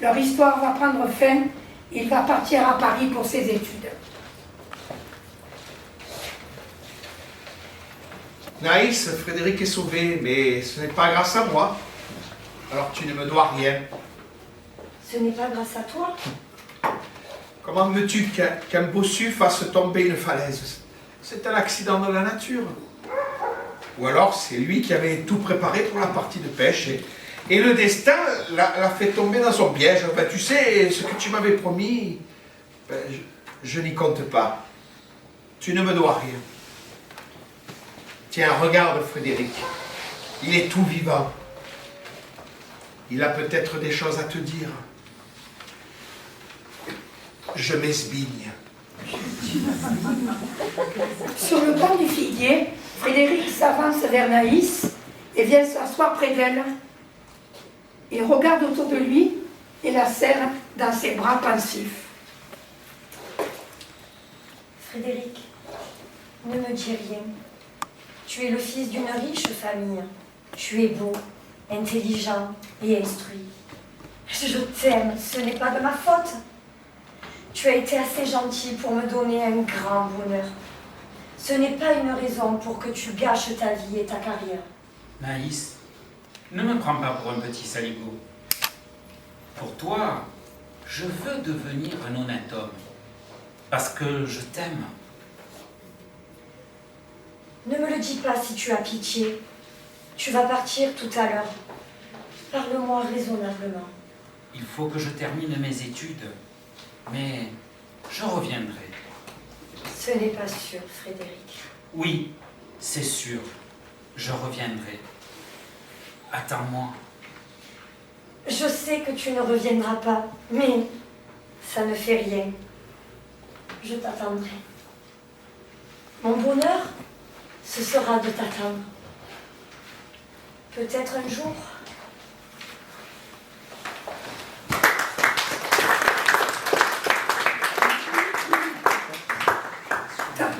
Leur histoire va prendre fin. Il va partir à Paris pour ses études. Naïs, Frédéric est sauvé, mais ce n'est pas grâce à moi. Alors tu ne me dois rien. Ce n'est pas grâce à toi. Comment veux-tu qu'un bossu fasse tomber une falaise? C'est un accident de la nature. Ou alors c'est lui qui avait tout préparé pour la partie de pêche et le destin l'a fait tomber dans son piège. Ben, tu sais, ce que tu m'avais promis, ben, je n'y compte pas. Tu ne me dois rien. Tiens, regarde Frédéric. Il est tout vivant. Il a peut-être des choses à te dire. Je m'esbigne. Sur le banc du figuier, Frédéric s'avance vers Naïs et vient s'asseoir près d'elle. Il regarde autour de lui et la serre dans ses bras pensifs. Frédéric, ne me dis rien. Tu es le fils d'une riche famille. Tu es beau, intelligent et instruit. Je t'aime, ce n'est pas de ma faute. Tu as été assez gentil pour me donner un grand bonheur. Ce n'est pas une raison pour que tu gâches ta vie et ta carrière. Naïs, ne me prends pas pour un petit saligot. Pour toi, je veux devenir un honnête homme. Parce que je t'aime. Ne me le dis pas si tu as pitié. Tu vas partir tout à l'heure. Parle-moi raisonnablement. Il faut que je termine mes études. Mais je reviendrai. Ce n'est pas sûr, Frédéric. Oui, c'est sûr. Je reviendrai. Attends-moi. Je sais que tu ne reviendras pas, mais ça ne fait rien. Je t'attendrai. Mon bonheur, ce sera de t'attendre. Peut-être un jour.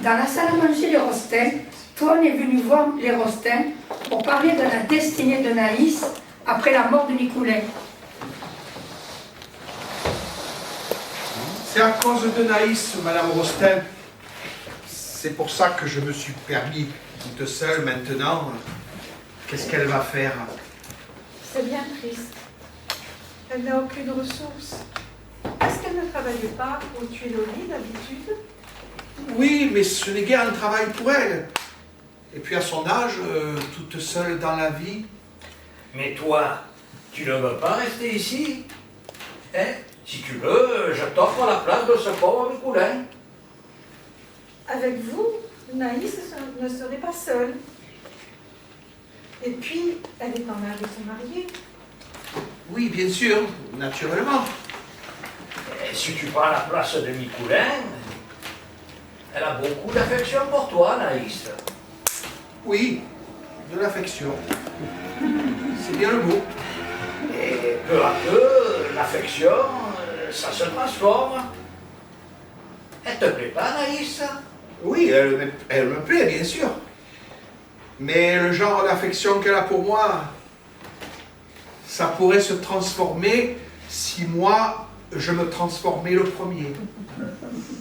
Dans la salle à manger des Rostin, Toine est venu voir les Rostin pour parler de la destinée de Naïs après la mort de Micoulin. C'est à cause de Naïs, Madame Rostin. C'est pour ça que je me suis permis toute seule maintenant. Qu'est-ce qu'elle va faire? C'est bien triste. Elle n'a aucune ressource. Est-ce qu'elle ne travaille pas aux Tuileries d'habitude? Oui, mais ce n'est guère un travail pour elle. Et puis à son âge, toute seule dans la vie. Mais toi, tu ne veux pas rester ici? Hein? Si tu veux, je t'offre la place de ce pauvre Micoulin. Avec vous, Naïs ne serait pas seule. Et puis, elle est en âge de se marier. Oui, bien sûr, naturellement. Et si tu prends la place de Micoulin, elle a beaucoup d'affection pour toi, Naïs. Oui, de l'affection. C'est bien le mot. Et peu à peu, l'affection, ça se transforme. Elle te plaît pas, Anaïs? Oui, elle me plaît, bien sûr. Mais le genre d'affection qu'elle a pour moi, ça pourrait se transformer si moi, je me transformais le premier.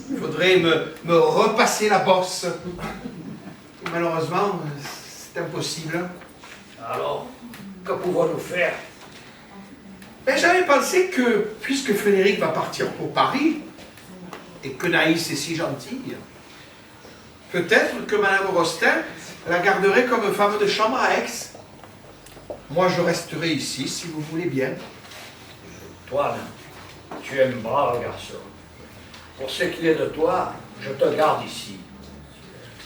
Il faudrait me repasser la bosse. Et malheureusement, c'est impossible. Alors, que pouvons-nous faire? Mais j'avais pensé que, puisque Frédéric va partir pour Paris, et que Naïs est si gentille, peut-être que Madame Rostin la garderait comme femme de chambre à Aix. Moi, je resterai ici, si vous voulez bien. Toi, tu es un brave garçon. Pour ce qui est de toi, je te garde ici.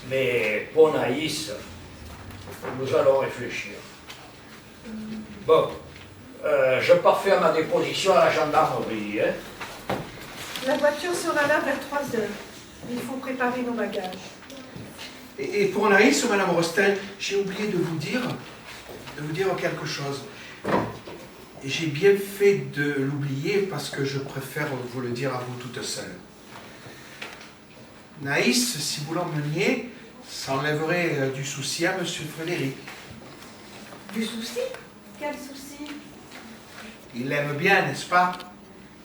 Mais pour Naïs, nous allons réfléchir. Bon, je pars faire ma déposition à la gendarmerie. Hein. La voiture sera là vers 3 heures. Il faut préparer nos bagages. Et pour Naïs, Madame Rostin, j'ai oublié de vous dire quelque chose. Et j'ai bien fait de l'oublier parce que je préfère vous le dire à vous toute seule. Naïs, si vous l'emmeniez, ça enlèverait du souci à Monsieur Frédéric. Du souci? Quel souci? Il l'aime bien, n'est-ce pas?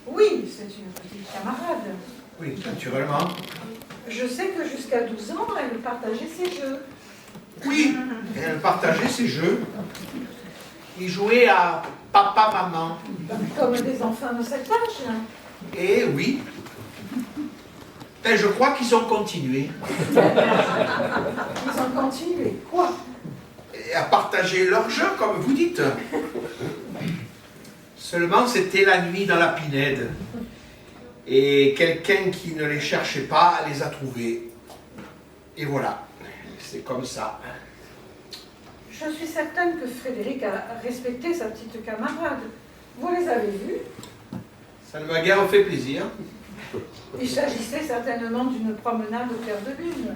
Oui, c'est une petite camarade. Oui, naturellement. Je sais que jusqu'à 12 ans, elle partageait ses jeux. Oui, elle partageait ses jeux. Ils jouaient à papa-maman. Comme des enfants de cet âge. Eh oui. Et je crois qu'ils ont continué. Ils ont continué. Quoi? Et à partager leurs jeux, comme vous dites. Seulement, c'était la nuit dans la Pinède. Et quelqu'un qui ne les cherchait pas les a trouvés. Et voilà. C'est comme ça. Je suis certaine que Frédéric a respecté sa petite camarade. Vous les avez vus? Ça ne m'a guère fait plaisir. Il s'agissait certainement d'une promenade au clair de lune.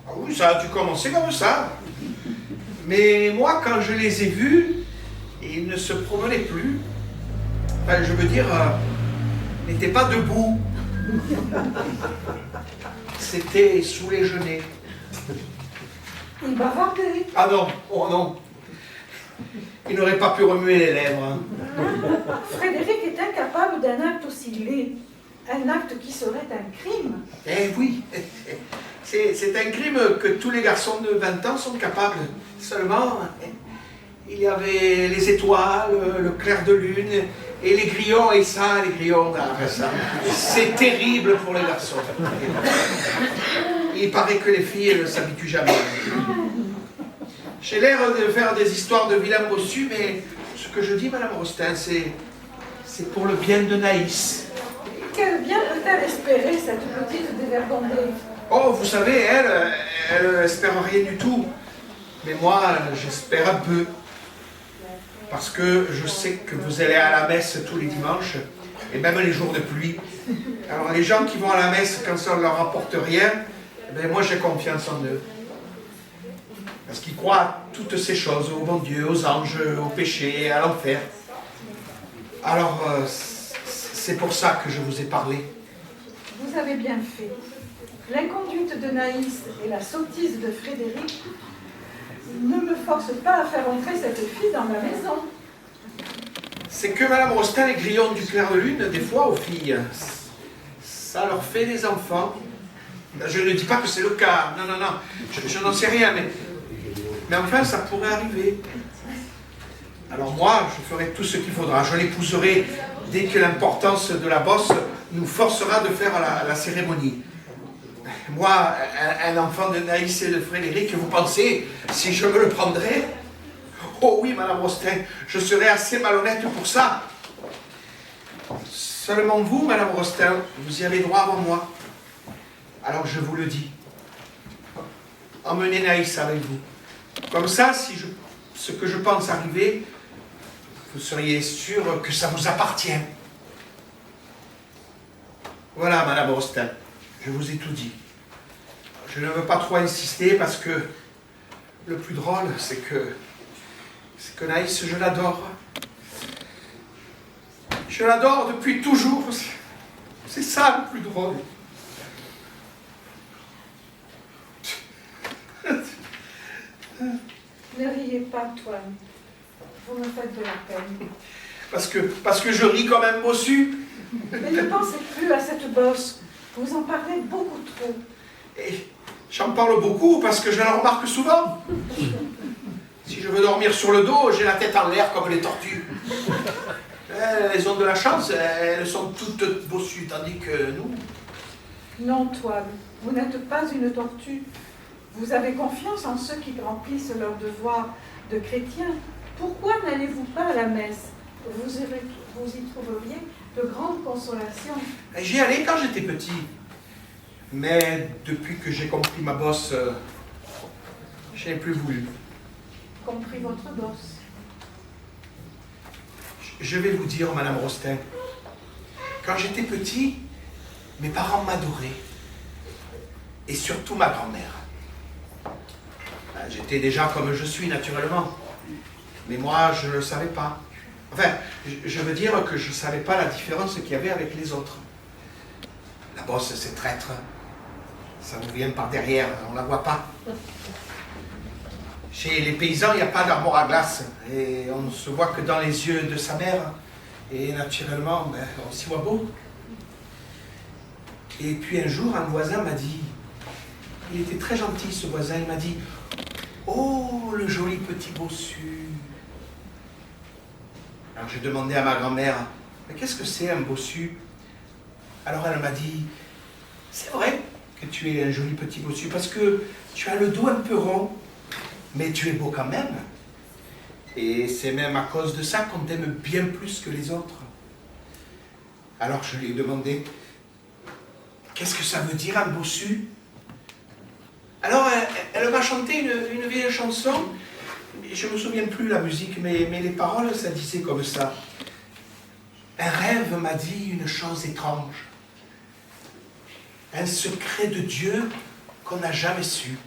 Ah oui, ça a dû commencer comme ça. Mais moi, quand je les ai vus, ils ne se promenaient plus. Enfin, je veux dire, ils n'étaient pas debout. C'était sous les genêts. Il bavardait. Ah non, oh non. Il n'aurait pas pu remuer les lèvres. Hein. Frédéric est incapable d'un acte aussi laid. Un acte qui serait un crime. Eh oui, c'est un crime que tous les garçons de 20 ans sont capables. Seulement, il y avait les étoiles, le clair de lune, et les grillons, et ça, les grillons, c'est terrible pour les garçons. Il paraît que les filles ne s'habituent jamais. J'ai l'air de faire des histoires de vilains bossus, mais ce que je dis, Madame Rostin, c'est pour le bien de Naïs. Quel bien peut-elle espérer, cette petite dévergondée? Oh, vous savez, elle espère rien du tout. Mais moi, j'espère un peu. Parce que je sais que vous allez à la messe tous les dimanches, et même les jours de pluie. Alors les gens qui vont à la messe quand ça ne leur rapporte rien, eh bien, moi j'ai confiance en eux. Parce qu'ils croient à toutes ces choses, au bon Dieu, aux anges, au péché, à l'enfer. Alors, c'est pour ça que je vous ai parlé. Vous avez bien fait. L'inconduite de Naïs et la sottise de Frédéric ne me forcent pas à faire entrer cette fille dans ma maison. C'est que Madame Rostin, les grillons du clair de lune, des fois aux filles, ça leur fait des enfants. Je ne dis pas que c'est le cas, non, non, non, je n'en sais rien, mais enfin ça pourrait arriver. Alors moi, je ferai tout ce qu'il faudra, je l'épouserai dès que l'importance de la bosse nous forcera de faire la cérémonie. Moi, un enfant de Naïs et de Frédéric, vous pensez, si je me le prendrais? Oh oui, Madame Rostin, je serais assez malhonnête pour ça. Seulement vous, Madame Rostin, vous y avez droit avant moi. Alors je vous le dis. Emmenez Naïs avec vous. Comme ça, si ce que je pense arriver, vous seriez sûr que ça vous appartient. Voilà, Madame Rostin, je vous ai tout dit. Je ne veux pas trop insister parce que le plus drôle, c'est que Naïs, je l'adore. Je l'adore depuis toujours. C'est ça le plus drôle. Ne riez pas, Antoine. Vous me faites de la peine. Parce que je ris comme un bossu. Mais ne pensez plus à cette bosse. Vous en parlez beaucoup trop. Et j'en parle beaucoup parce que je la remarque souvent. Si je veux dormir sur le dos, j'ai la tête en l'air comme les tortues. Elles ont de la chance, elles sont toutes bossues, tandis que nous... Non, Antoine, vous n'êtes pas une tortue. Vous avez confiance en ceux qui remplissent leur devoir de chrétiens. Pourquoi n'allez-vous pas à la messe? Vous y trouveriez de grandes consolations. J'y allais quand j'étais petit. Mais depuis que j'ai compris ma bosse, je n'ai plus voulu. Compris votre bosse. Je vais vous dire, Madame Rostin, quand j'étais petit, mes parents m'adoraient. Et surtout ma grand-mère. J'étais déjà comme je suis, naturellement. Mais moi, je ne le savais pas. Enfin, je veux dire que je ne savais pas la différence qu'il y avait avec les autres. La bosse, c'est traître. Ça nous vient par derrière, on ne la voit pas. Chez les paysans, il n'y a pas d'armoire à glace. Et on ne se voit que dans les yeux de sa mère. Et naturellement, on s'y voit beau. Et puis un jour, un voisin m'a dit, il était très gentil ce voisin, il m'a dit, oh, le joli petit bossu. Alors j'ai demandé à ma grand-mère, mais qu'est-ce que c'est un bossu? Alors elle m'a dit, c'est vrai que tu es un joli petit bossu, parce que tu as le dos un peu rond, mais tu es beau quand même. Et c'est même à cause de ça qu'on t'aime bien plus que les autres. Alors je lui ai demandé, qu'est-ce que ça veut dire un bossu? Alors elle m'a chanté une vieille chanson, je ne me souviens plus la musique, mais les paroles, ça disait comme ça. Un rêve m'a dit une chose étrange, un secret de Dieu qu'on n'a jamais su.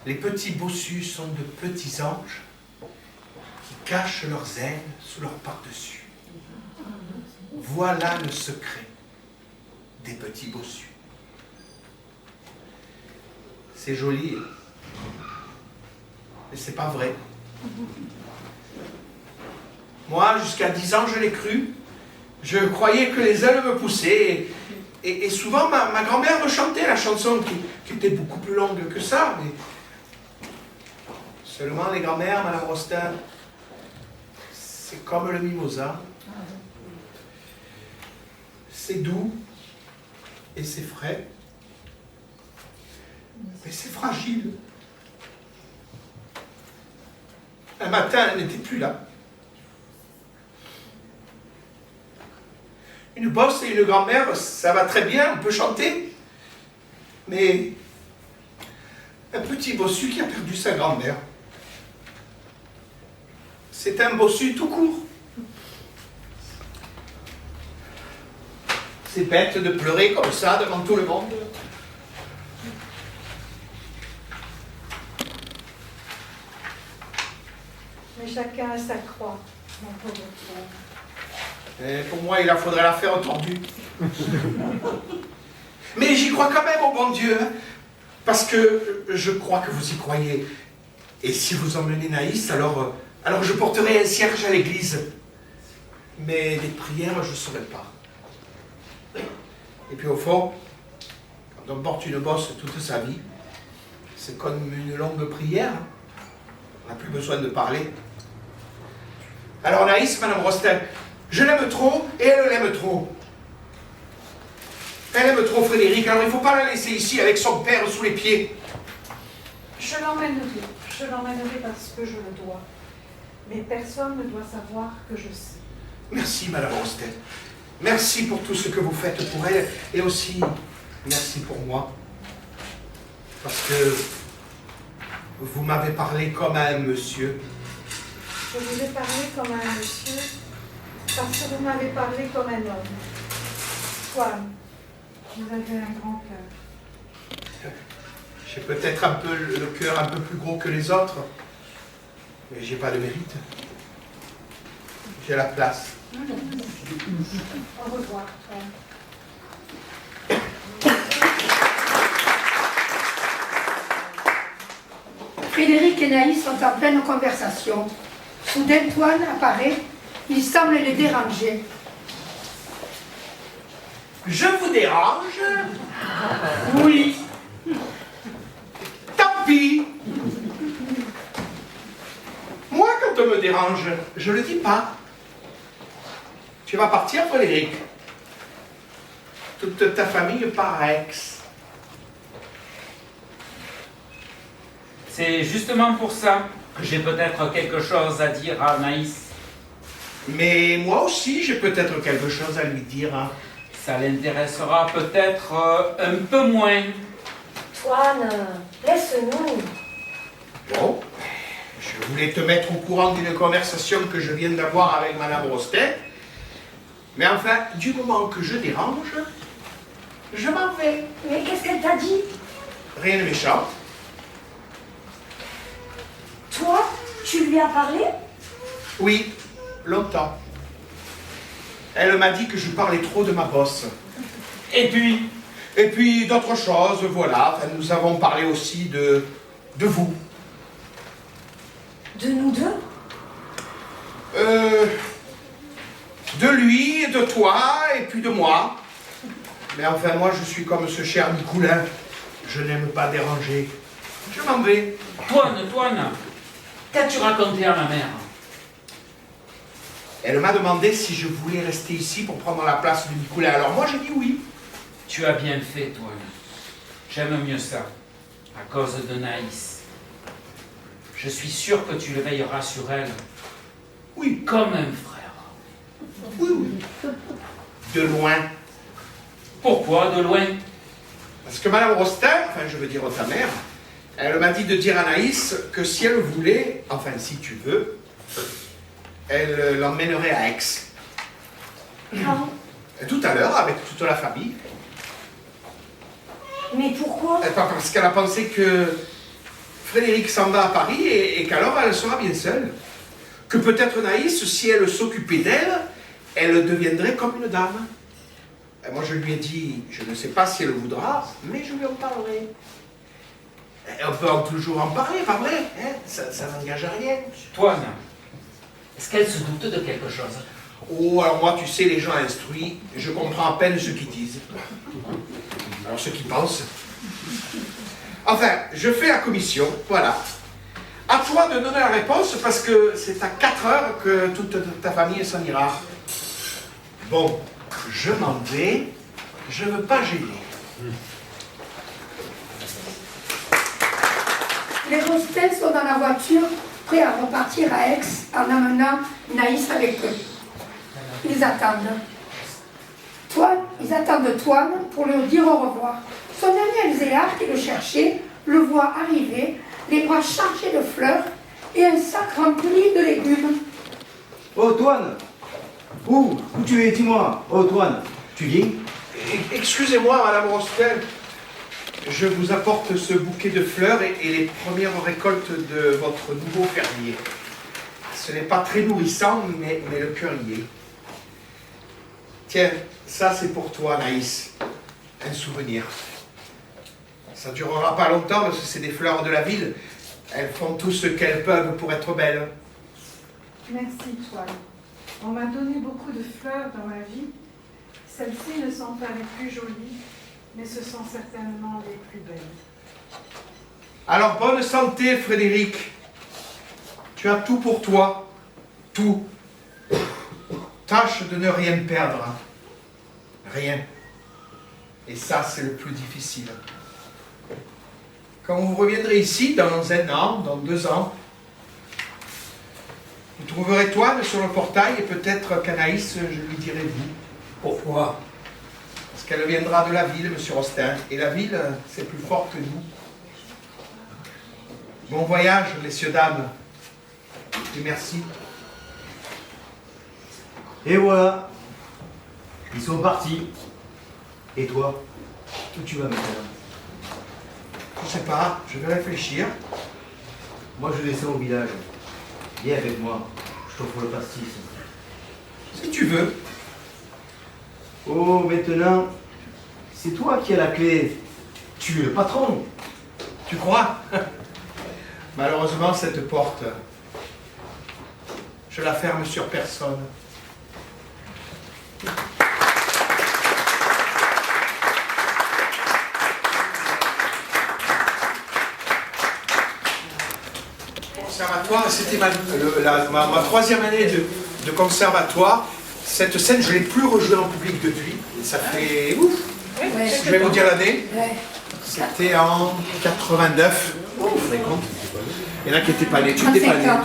Les petits bossus sont de petits anges qui cachent leurs ailes sous leur par-dessus. Voilà le secret des petits bossus. C'est joli, mais c'est pas vrai. Moi, jusqu'à 10 ans, je l'ai cru. Je croyais que les ailes me poussaient. Et souvent, ma grand-mère me chantait la chanson qui était beaucoup plus longue que ça. Mais seulement les grand-mères, Madame Rostin, c'est comme le mimosa. C'est doux et c'est frais. Mais c'est fragile. Un matin, elle n'était plus là. Une bosse et une grand-mère, ça va très bien, on peut chanter. Mais un petit bossu qui a perdu sa grand-mère, c'est un bossu tout court. C'est bête de pleurer comme ça devant tout le monde. Mais chacun a sa croix, mon pauvre frère. Et pour moi, il faudrait la faire tordue. Mais j'y crois quand même au bon Dieu, hein, parce que je crois que vous y croyez. Et si vous emmenez Naïs, alors je porterai un cierge à l'église. Mais les prières, je ne saurais pas. Et puis au fond, quand on porte une bosse toute sa vie, c'est comme une longue prière. On n'a plus besoin de parler. Alors Naïs, Madame Rostin, je l'aime trop et elle l'aime trop. Elle aime trop Frédéric, alors il ne faut pas la laisser ici avec son père sous les pieds. Je l'emmènerai parce que je le dois. Mais personne ne doit savoir que je sais. Merci, Madame Rostin. Merci pour tout ce que vous faites pour elle et aussi merci pour moi. Parce que vous m'avez parlé comme à un monsieur. Je vous ai parlé comme à un monsieur parce que vous m'avez parlé comme un homme. Antoine, vous avez un grand cœur. J'ai peut-être un peu le cœur un peu plus gros que les autres, mais j'ai pas de mérite. J'ai la place. Au revoir. Frédéric et Naïs sont en pleine conversation. Soudain, Toine apparaît. Il semble les déranger. Je vous dérange? Oui. Tant pis. Moi, quand on me dérange, je le dis pas. Tu vas partir, Frédéric. Toute ta famille part à Aix. C'est justement pour ça que j'ai peut-être quelque chose à dire à Anaïs. Mais moi aussi, j'ai peut-être quelque chose à lui dire. Hein. Ça l'intéressera peut-être un peu moins. Toine, laisse-nous. Bon, je voulais te mettre au courant d'une conversation que je viens d'avoir avec Madame Rostet. Mais enfin, du moment que je dérange, je m'en vais. Mais qu'est-ce qu'elle t'a dit? Rien de méchant. Toi, tu lui as parlé? Oui, longtemps. Elle m'a dit que je parlais trop de ma bosse. Et puis d'autres choses, voilà. Enfin, nous avons parlé aussi de vous. De nous deux? De lui, de toi, et puis de moi. Mais enfin, moi, je suis comme ce cher Nicoulin. Je n'aime pas déranger. Je m'en vais. Toine, qu'as-tu raconté à ma mère? Elle m'a demandé si je voulais rester ici pour prendre la place de Nicoulin. Alors moi, j'ai dit oui. Tu as bien fait, Toine. J'aime mieux ça, à cause de Naïs. Je suis sûr que tu le veilleras sur elle. Oui. Comme un frère. Oui, oui. De loin. Pourquoi de loin? Parce que Madame Rostin, enfin je veux dire ta mère, elle m'a dit de dire à Naïs que si elle voulait, enfin si tu veux, elle l'emmènerait à Aix. Quand? Tout à l'heure, avec toute la famille. Mais pourquoi? Parce qu'elle a pensé que Frédéric s'en va à Paris et qu'alors elle sera bien seule. Que peut-être Naïs, si elle s'occupait d'elle, elle deviendrait comme une dame. Et moi je lui ai dit, je ne sais pas si elle voudra, mais je lui en parlerai. Et on peut toujours en parler, pas vrai hein? Ça n'engage à rien. Toine, est-ce qu'elle se doute de quelque chose? Oh, alors moi, tu sais, les gens instruits, je comprends à peine ce qu'ils disent. Alors, ce qu'ils pensent. Enfin, je fais la commission, voilà. À toi de donner la réponse, parce que c'est à 4 heures que toute ta famille s'en ira. Bon, je m'en vais, je ne veux pas gêner. Les Rostel sont dans la voiture, prêts à repartir à Aix en amenant Naïs avec eux. Ils attendent. Ils attendent Toine pour lui dire au revoir. Son ami Elzéar, qui le cherchait, le voit arriver, les bras chargés de fleurs et un sac rempli de légumes. Oh, Toine! Où tu es, dis-moi? Oh, Toine, tu viens? Excusez-moi, Madame Rostel. Je vous apporte ce bouquet de fleurs et les premières récoltes de votre nouveau fermier. Ce n'est pas très nourrissant, mais le cœur y est. Tiens, ça c'est pour toi, Naïs. Un souvenir. Ça ne durera pas longtemps parce que c'est des fleurs de la ville. Elles font tout ce qu'elles peuvent pour être belles. Merci, Toine. On m'a donné beaucoup de fleurs dans ma vie. Celles-ci ne sont pas les plus jolies, mais ce sont certainement les plus belles. Alors, bonne santé, Frédéric. Tu as tout pour toi. Tout. Tâche de ne rien perdre. Rien. Et ça, c'est le plus difficile. Quand vous reviendrez ici, dans 1 an, dans 2 ans, vous trouverez Toine sur le portail et peut-être qu'Anaïs, je lui dirai vous. Pourquoi? Parce qu'elle viendra de la ville, monsieur Rostin. Et la ville, c'est plus fort que nous. Bon voyage, messieurs, dames. Et merci. Et voilà. Ils sont partis. Et toi? Où tu vas maintenant? Je sais pas, je vais réfléchir. Moi, je descends au village. Viens avec moi. Je t'offre le pastis. Si tu veux. Oh, maintenant, c'est toi qui as la clé. Tu es le patron. Tu crois? Malheureusement, cette porte, je la ferme sur personne. Conservatoire, c'était ma 3e année de conservatoire. Cette scène, je ne l'ai plus rejouée en public depuis. Et ça fait ouf. Je vais vous dire l'année. C'était en 89. Vous vous rendez compte? Il y en a qui n'étaient pas nés. Tu n'étais pas né, toi.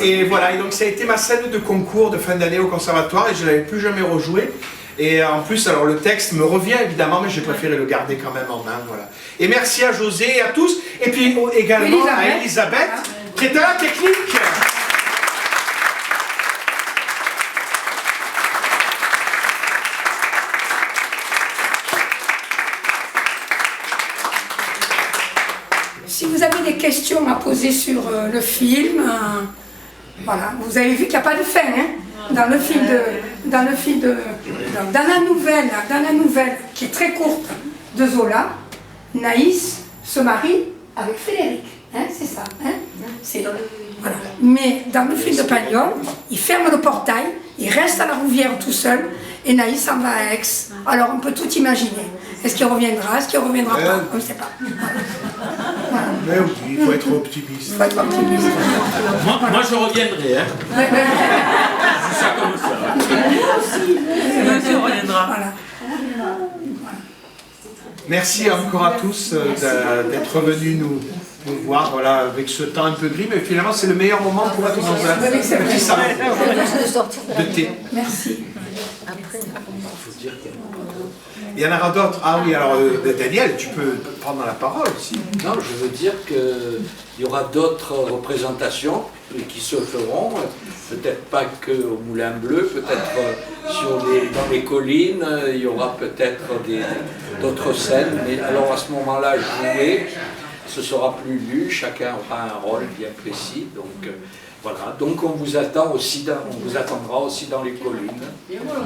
Et voilà. Et donc ça a été ma scène de concours de fin d'année au conservatoire et je ne l'avais plus jamais rejouée. Et en plus, alors le texte me revient évidemment, mais j'ai préféré le garder quand même en main. Voilà. Et merci à José et à tous. Et puis également à Elisabeth, qui est à la technique. Si vous avez des questions à poser sur le film, voilà, vous avez vu qu'il n'y a pas de fin, hein, dans la nouvelle qui est très courte de Zola, Naïs se marie avec Frédéric, hein, c'est ça, hein, voilà. Mais dans le film de Pagnol, il ferme le portail, il reste à la Rouvière tout seul, et Naïs s'en va à Aix. Alors on peut tout imaginer. Est-ce qu'il reviendra, est-ce qu'il ne reviendra pas? On ne sait pas. Voilà. Mais oui, il faut être optimiste. Moi, je reviendrai, hein. C'est ça comme ça. On reviendra. Voilà. Merci encore à tous d'être venus nous voir, voilà, avec ce temps un peu gris, mais finalement c'est le meilleur moment pour être dans un petit salon de thé. Merci. Il y en aura d'autres. Ah oui, alors Daniel, tu peux prendre la parole aussi. Non, je veux dire qu'il y aura d'autres représentations qui se feront, peut-être pas qu'au Moulin Bleu, peut-être dans les collines, il y aura peut-être d'autres scènes, mais alors à ce moment-là, jouer, ce sera plus lu, chacun aura un rôle bien précis, donc voilà. Donc on vous attendra aussi dans les collines. Voilà.